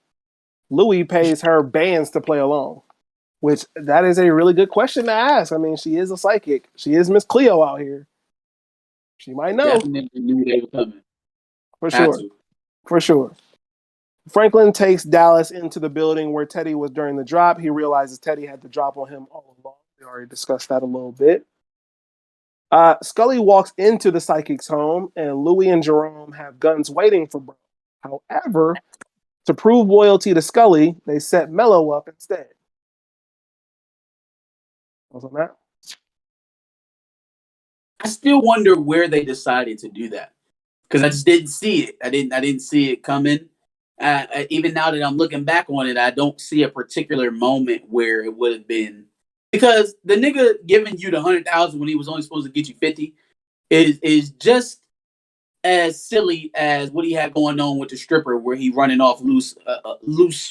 Louie pays her bands to play along, which that is a really good question to ask. I mean, she is a psychic. She is Miss Cleo out here. She might know. Definitely knew they were coming. For sure. For sure. Franklin takes Dallas into the building where Teddy was during the drop. He realizes Teddy had the drop on him all along. We already discussed that a little bit. Skully walks into the psychic's home, and Louie and Jerome have guns waiting for Bro. However, to prove loyalty to Skully, they set Mello up instead. What's on that? I still wonder where they decided to do that, because I just didn't see it. I didn't see it coming. Even now that I'm looking back on it, I don't see a particular moment where it would have been, because the nigga giving you the 100,000 when he was only supposed to get you 50 is just as silly as what he had going on with the stripper, where he running off loose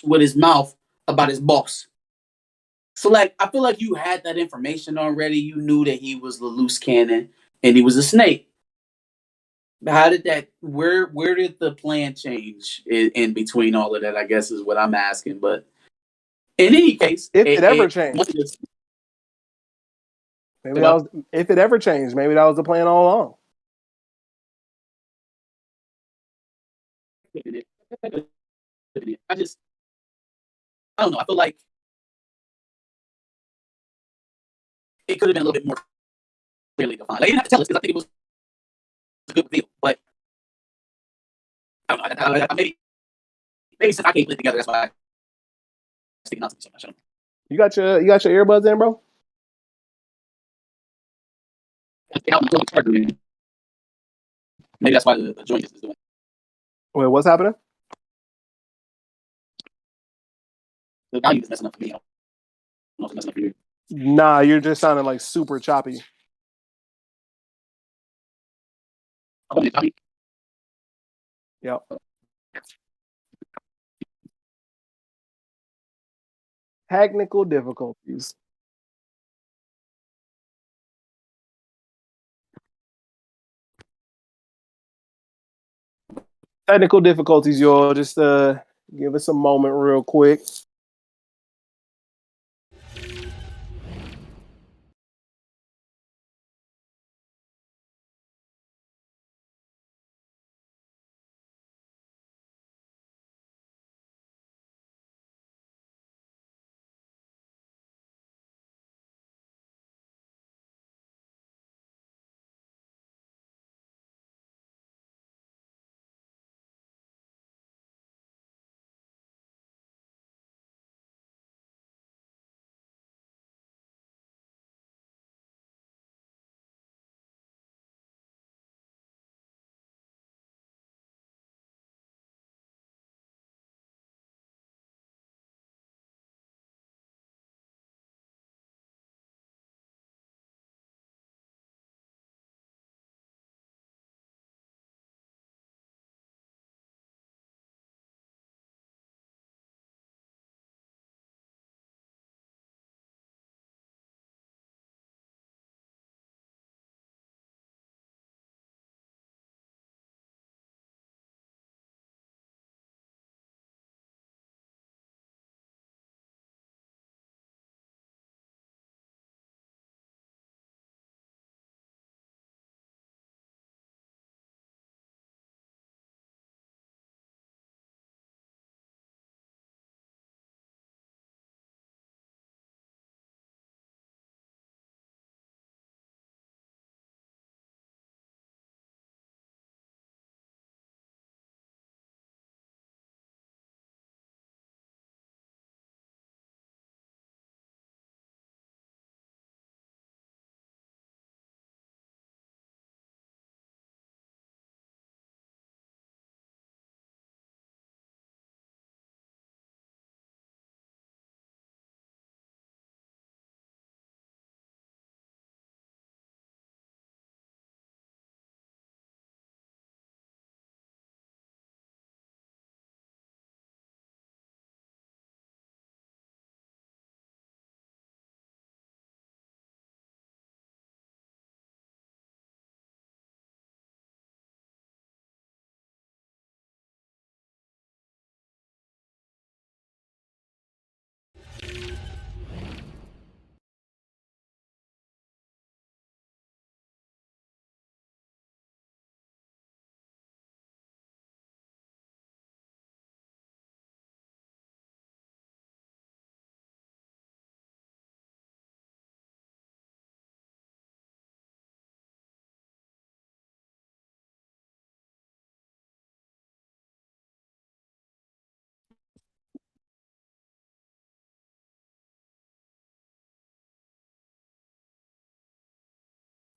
with his mouth about his boss. So, like, I feel like you had that information already. You knew that he was the loose cannon and he was a snake. How did that? Where did the plan change in between all of that? I guess is what I'm asking. But in any case, if it ever changed, maybe that was if it ever changed. Maybe that was the plan all along. I don't know. I feel like it could have been a little bit more clearly defined. Like, you didn't have to tell us, because I think it was a good deal. But I don't know. Maybe since I can't live together, that's why I stick out to me so much. You got your earbuds in, bro? Maybe that's why the joint is doing. Wait, what's happening? The volume is messing up for me. I don't know if it's messing up for you. Nah, you're just sounding like super choppy. Yep. Technical difficulties. Technical difficulties, y'all. Just give us a moment real quick.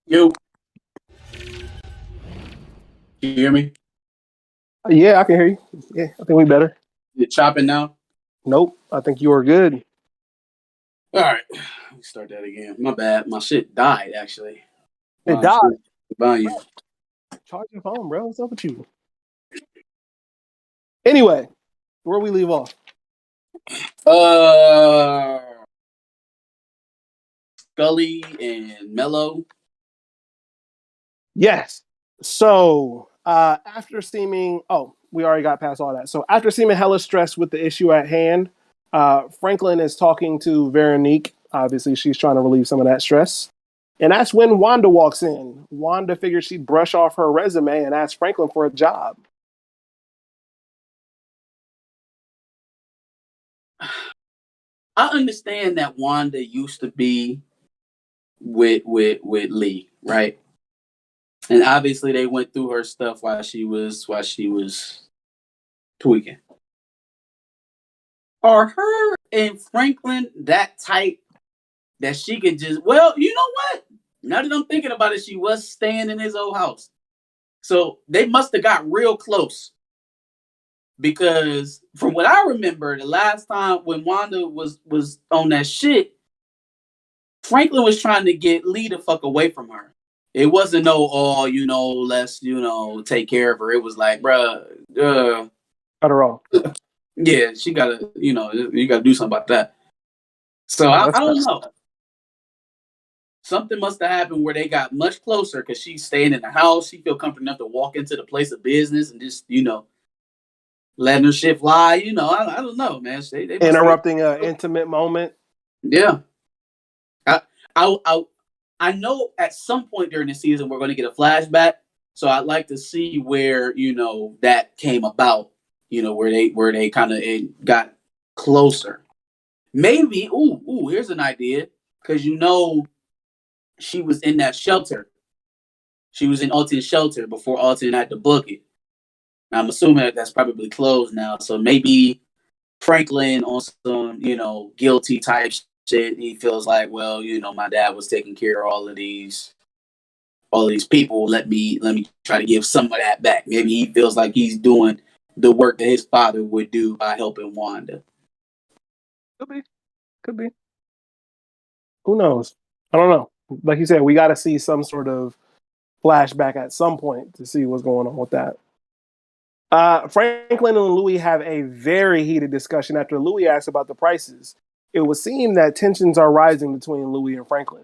Yo, you hear me? Yeah, I can hear you. Yeah, I think we better. You chopping now? Nope, I think you are good. All right, let me start that again. My bad. My shit died actually. It Wow, I'm died. sure about you. Charge your phone, bro. What's up with you? Anyway, where we leave off? Skully and Mello. Yes. So after seeming, we already got past all that. So after seeming hella stressed with the issue at hand, Franklin is talking to Veronique. Obviously, she's trying to relieve some of that stress. And that's when Wanda walks in. Wanda figured she'd brush off her resume and ask Franklin for a job. I understand that Wanda used to be with Lee, right? And obviously they went through her stuff while she was tweaking. Are her and Franklin that tight that she could just, well, you know what? Now that I'm thinking about it, she was staying in his old house. So they must have got real close. Because from what I remember, the last time when Wanda was on that shit, Franklin was trying to get Lee the fuck away from her. It wasn't no, oh, let's, take care of her. It was like, bruh, Got her off. yeah, she gotta, you gotta do something about that. So Oh, I that's don't nice. know. Something must have happened where they got much closer because she's staying in the house. She feel comfortable enough to walk into the place of business and just, letting her shit fly. I don't know, man. They must have, Interrupting an intimate moment. yeah. I, I I know at some point during the season we're going to get a flashback. So I'd like to see where that came about. Where they kind of got closer. Maybe. Here's an idea because she was in that shelter. She was in Alton's shelter before Alton had to book it. I'm assuming that's probably closed now. So maybe Franklin on some, guilty type shit. He feels like, well, my dad was taking care of all of these people. Let me try to give some of that back. Maybe he feels like he's doing the work that his father would do by helping Wanda. Could be. Could be. Who knows? I don't know. Like you said, we got to see some sort of flashback at some point to see what's going on with that. Franklin and Louie have a very heated discussion after Louie asks about the prices. It would seem that tensions are rising between Louie and Franklin.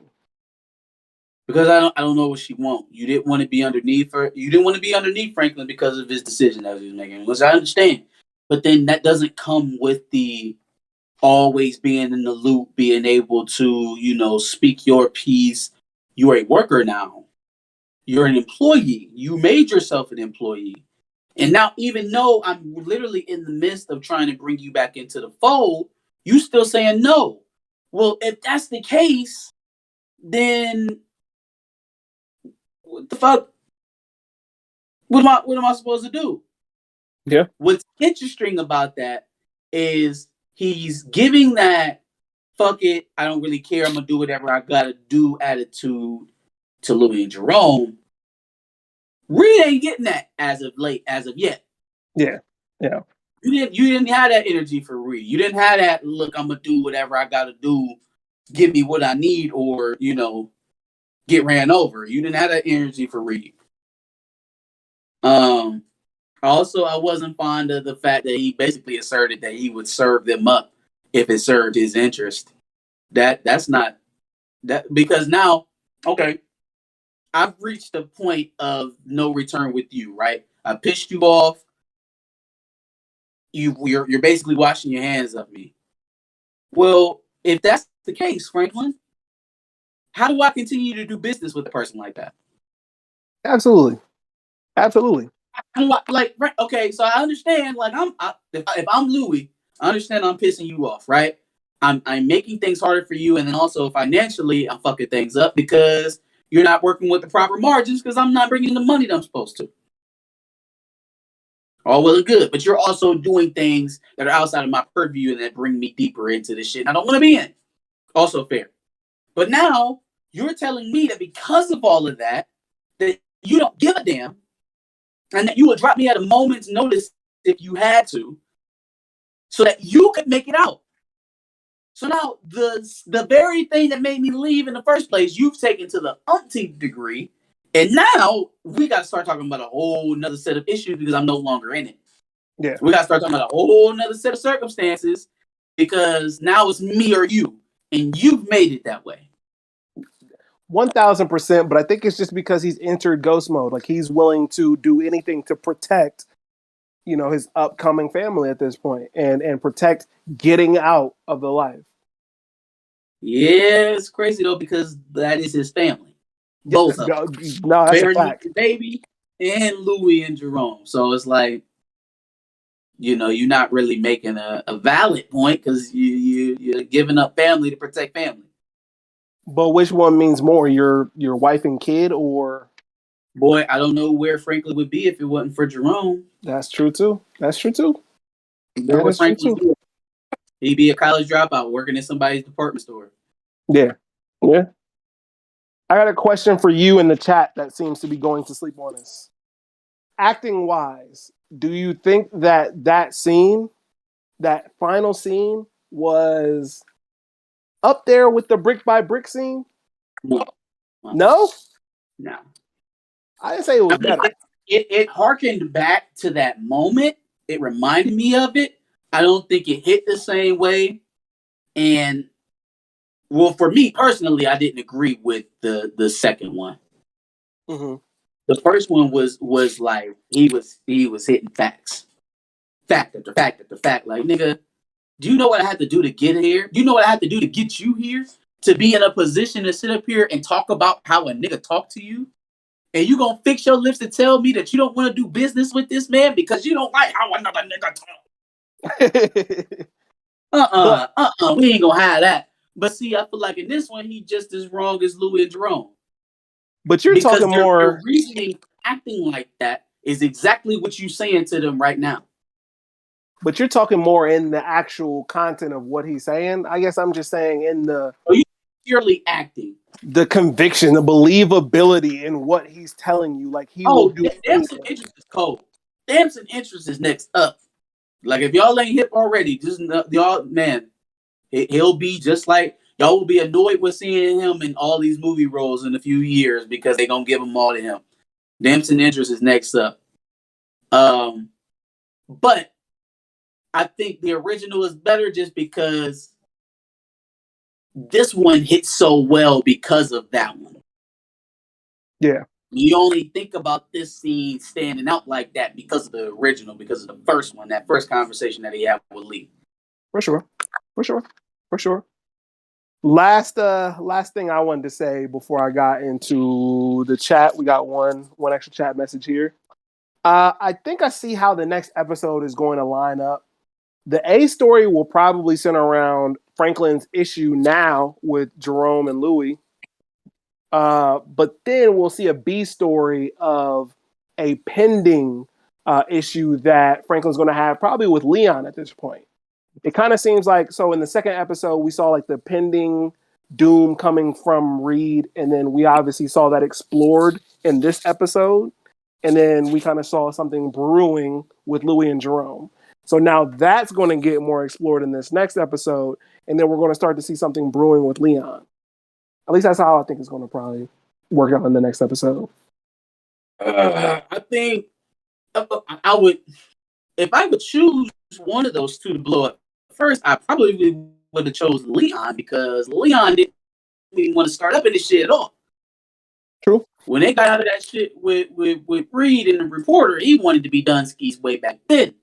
Because I don't know what she want. You didn't want to be underneath her. You didn't want to be underneath Franklin because of his decision that he was making, which I understand. But then that doesn't come with the always being in the loop, being able to, speak your piece. You're a worker now. You're an employee. You made yourself an employee. And now, even though I'm literally in the midst of trying to bring you back into the fold, you still saying no. Well, if that's the case, then what the fuck? What am I supposed to do? Yeah. What's interesting about that is he's giving that fuck it, I don't really care, I'm gonna do whatever I gotta do attitude to Louie and Jerome. Reid ain't getting that as of yet. Yeah. Yeah. You didn't have that energy for Reid. You didn't have that look, I'm gonna do whatever I gotta do, give me what I need, or get ran over. You didn't have that energy for Reid. Also, I wasn't fond of the fact that he basically asserted that he would serve them up if it served his interest. That's not that, because now, okay, I've reached a point of no return with you, right? I pissed you off. You're basically washing your hands of me. Well, if that's the case, Franklin, how do I continue to do business with a person like that? Absolutely. Absolutely. Right, okay, so I understand. Like if I'm Louie, I understand I'm pissing you off, right? I'm making things harder for you, and then also financially, I'm fucking things up because you're not working with the proper margins because I'm not bringing in the money that I'm supposed to. All well and good, but you're also doing things that are outside of my purview and that bring me deeper into this shit I don't want to be in. Also fair. But now you're telling me that because of all of that, that you don't give a damn, and that you would drop me at a moment's notice if you had to, so that you could make it out. So now the very thing that made me leave in the first place, you've taken to the umpteenth degree, and now we got to start talking about a whole nother set of issues because I'm no longer in it. Yeah. We got to start talking about a whole nother set of circumstances because now it's me or you, and you've made it that way. 1,000%, but I think it's just because he's entered ghost mode. Like, he's willing to do anything to protect, his upcoming family at this point, and protect getting out of the life. Yeah, it's crazy though because that is his family. Both of them. No, that's a fact. Baby and Louie and Jerome. So it's like, you're not really making a valid point because you're giving up family to protect family. But which one means more, your wife and kid, or? Boy, I don't know where Franklin would be if it wasn't for Jerome. That's true too. He'd be a college dropout working in somebody's department store. Yeah. I got a question for you in the chat that seems to be going to sleep on us. Acting wise, do you think that scene, that final scene, was up there with the brick by brick scene? No. No? No. I didn't say it was better. It harkened back to that moment. It reminded me of it. I don't think it hit the same way. And, well, for me personally, I didn't agree with the second one. Mm-hmm. The first one was like he was hitting facts. Fact after fact after fact. Like, nigga, do you know what I had to do to get here? Do you know what I had to do to get you here? To be in a position to sit up here and talk about how a nigga talk to you? And you gonna fix your lips to tell me that you don't want to do business with this man because you don't like how another nigga talk? We ain't gonna have that. But see, I feel like in this one, he just as wrong as Louie and Jerome. But you're talking more. Their reasoning, acting like that is exactly what you're saying to them right now. But you're talking more in the actual content of what he's saying. I guess I'm just saying in the. Are you purely acting? The conviction, the believability in what he's telling you, like he will do. Damson Interest is cold. Damson Interest is next up. Like, if y'all ain't hip already, just y'all, man, he'll be just like y'all will be annoyed with seeing him in all these movie roles in a few years because they gonna give them all to him. Damson Interest is next up. But I think the original is better just because this one hits so well because of that one. Yeah. You only think about this scene standing out like that because of the original, because of the first one, that first conversation that he had with Lee. For sure. Last thing I wanted to say before I got into the chat. We got one extra chat message here. I think I see how the next episode is going to line up. The A story will probably center around Franklin's issue now with Jerome and Louie. But then we'll see a B story of a pending issue that Franklin's going to have probably with Leon at this point. It kind of seems like, so in the second episode, we saw like the pending doom coming from Reid. And then we obviously saw that explored in this episode. And then we kind of saw something brewing with Louie and Jerome. So now that's going to get more explored in this next episode. And then we're going to start to see something brewing with Leon. At least that's how I think it's going to probably work out in the next episode. I think I would, if I would choose one of those two to blow up first, I probably would have chosen Leon because Leon didn't even want to start up in this shit at all. True. When they got out of that shit with Reid and the reporter, he wanted to be Dunsky's way back then.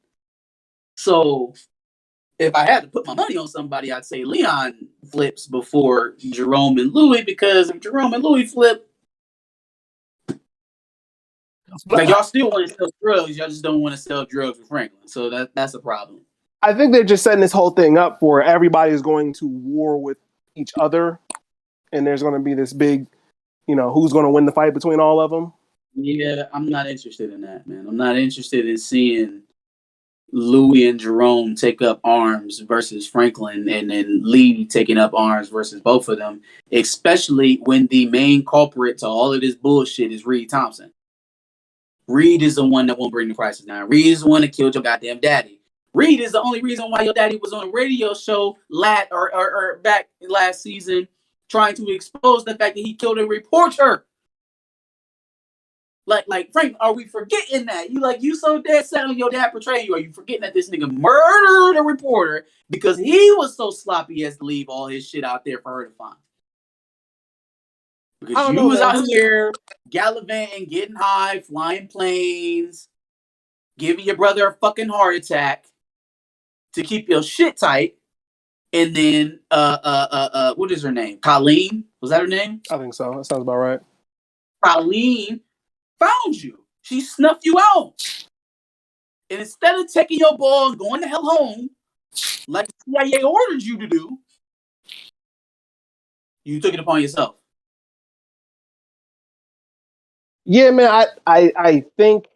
So if I had to put my money on somebody, I'd say Leon flips before Jerome and Louie, because if Jerome and Louie flip, like, y'all still want to sell drugs, y'all just don't want to sell drugs with Franklin. So that's a problem. I think they're just setting this whole thing up for everybody's going to war with each other, and there's going to be this big, who's going to win the fight between all of them. Yeah, I'm not interested in that, man. I'm not interested in seeing Louie and Jerome take up arms versus Franklin, and then Lee taking up arms versus both of them, especially when the main culprit to all of this bullshit is Reid Thompson. Reid is the one that won't bring the crisis down. Reid is the one that killed your goddamn daddy. Reid is the only reason why your daddy was on a radio show back last season trying to expose the fact that he killed a reporter. Like Frank, are we forgetting that? You so dead set on your dad portraying you. Are you forgetting that this nigga murdered a reporter because he was so sloppy as to leave all his shit out there for her to find? Because you was out here gallivanting, getting high, flying planes, giving your brother a fucking heart attack to keep your shit tight. And then what is her name? Colleen? Was that her name? I think so. That sounds about right. Colleen found you. She snuffed you out. And instead of taking your ball and going the hell home, like the CIA ordered you to do, you took it upon yourself. Yeah, man, I think,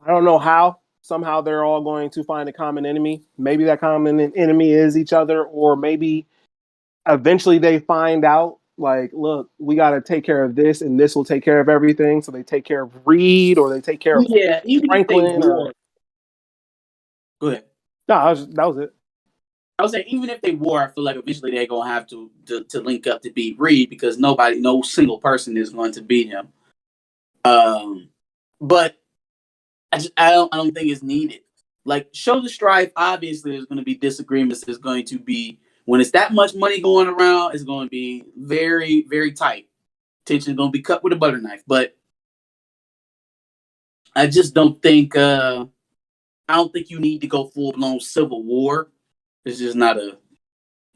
I don't know how, somehow they're all going to find a common enemy. Maybe that common enemy is each other, or maybe eventually they find out, like, look, we got to take care of this, and this will take care of everything. So they take care of Reid, or they take care of Franklin. Go ahead. No, that was it. I was saying, even if they war, I feel like eventually they're going to have to link up to beat Reid, because no single person is going to beat him. But I don't think it's needed. Like, show the strife. Obviously, there's going to be disagreements. There's going to be, when it's that much money going around, it's going to be very, very tight. Tension's going to be cut with a butter knife. But I just don't think I don't think you need to go full blown civil war. It's just not I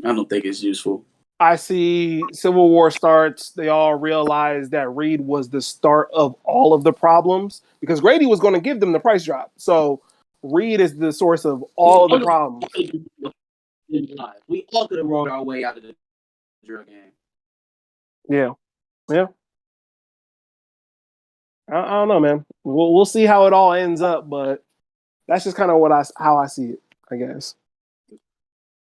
don't think it's useful. I see Civil War starts. They all realize that Reid was the start of all of the problems, because Grady was going to give them the price drop. So Reid is the source of all of the problems. We all could have rolled our way out of the drug game. Yeah. I don't know, man. We'll see how it all ends up, but that's just kind of how I see it, I guess.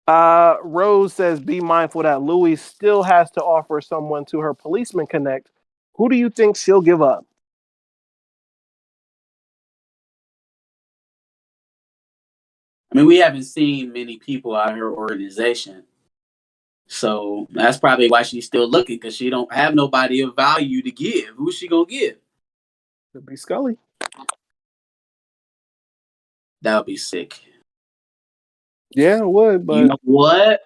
Rose says, be mindful that Louie still has to offer someone to her policeman connect. Who do you think she'll give up? I mean, we haven't seen many people out of her organization. So that's probably why she's still looking, because she don't have nobody of value to give. Who's she going to give? Could be Skully. That would be sick. Yeah, it would, but... You know what?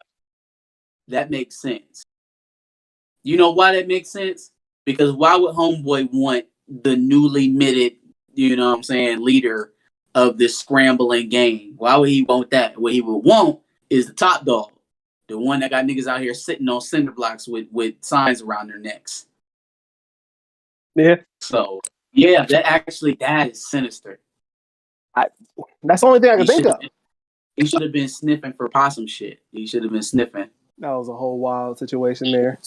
That makes sense. You know why that makes sense? Because why would Homeboy want the newly minted, leader of this scrambling gang? Why would he want that? What he would want is the top dog. The one that got niggas out here sitting on cinder blocks with signs around their necks. Yeah. So, yeah, that is sinister. That's the only thing I can think of. He should have been sniffing for possum shit. He should have been sniffing. That was a whole wild situation there.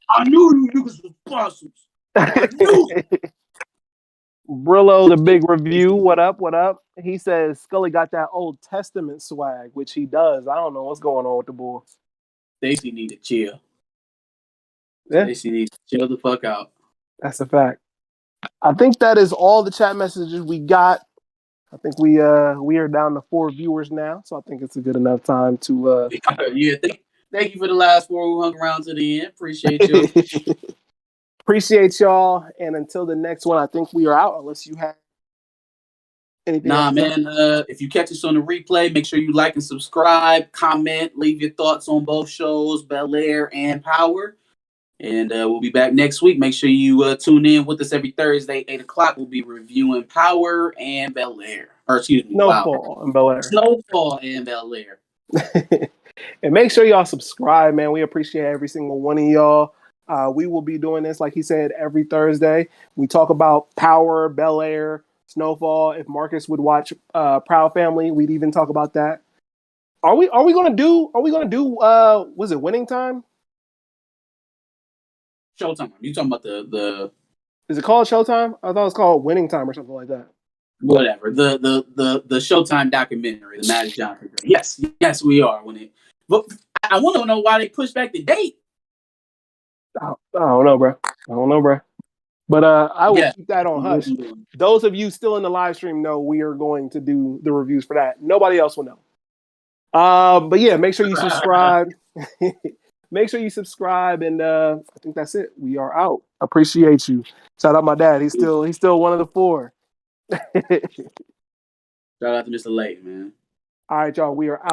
I knew you niggas was possums. I knew. Brillo, the big review. What up? He says Skully got that Old Testament swag, which he does. I don't know what's going on with the Bulls. Stacey need to chill. Yeah. Stacey needs to chill the fuck out. That's a fact. I think that is all the chat messages we got. I think we are down to 4 viewers now, so I think it's a good enough time to. Yeah, thank you for the last 4 who hung around to the end. Appreciate you. Appreciate y'all, and until the next one, I think we are out. Unless you have anything. Nah, man. If you catch us on the replay, make sure you like and subscribe, comment, leave your thoughts on both shows, Bel Air and Power. And we'll be back next week. Make sure you tune in with us every Thursday, 8 o'clock. We'll be reviewing Power and Bel Air. Or excuse me, Snowfall and Bel Air. Snowfall and Bel Air. And make sure y'all subscribe, man. We appreciate every single one of y'all. We will be doing this, like he said, every Thursday. We talk about Power, Bel Air, Snowfall. If Marcus would watch Proud Family, we'd even talk about that. Are we gonna do was it Winning Time? Showtime. You talking about the Is it called Showtime? I thought it was called Winning Time or something like that. whatever the Showtime documentary, the Magic Johnson. Yes, we are. But I want to know why they pushed back the date. I don't know, bro. But I will keep that on hush. Those of you still in the live stream know we are going to do the reviews for that. Nobody else will know. But yeah, make sure you subscribe. Make sure you subscribe, and I think that's it. We are out. Appreciate you. Shout out my dad. He's still one of the 4. Shout out to Mr. Lake, man. All right, y'all. We are out.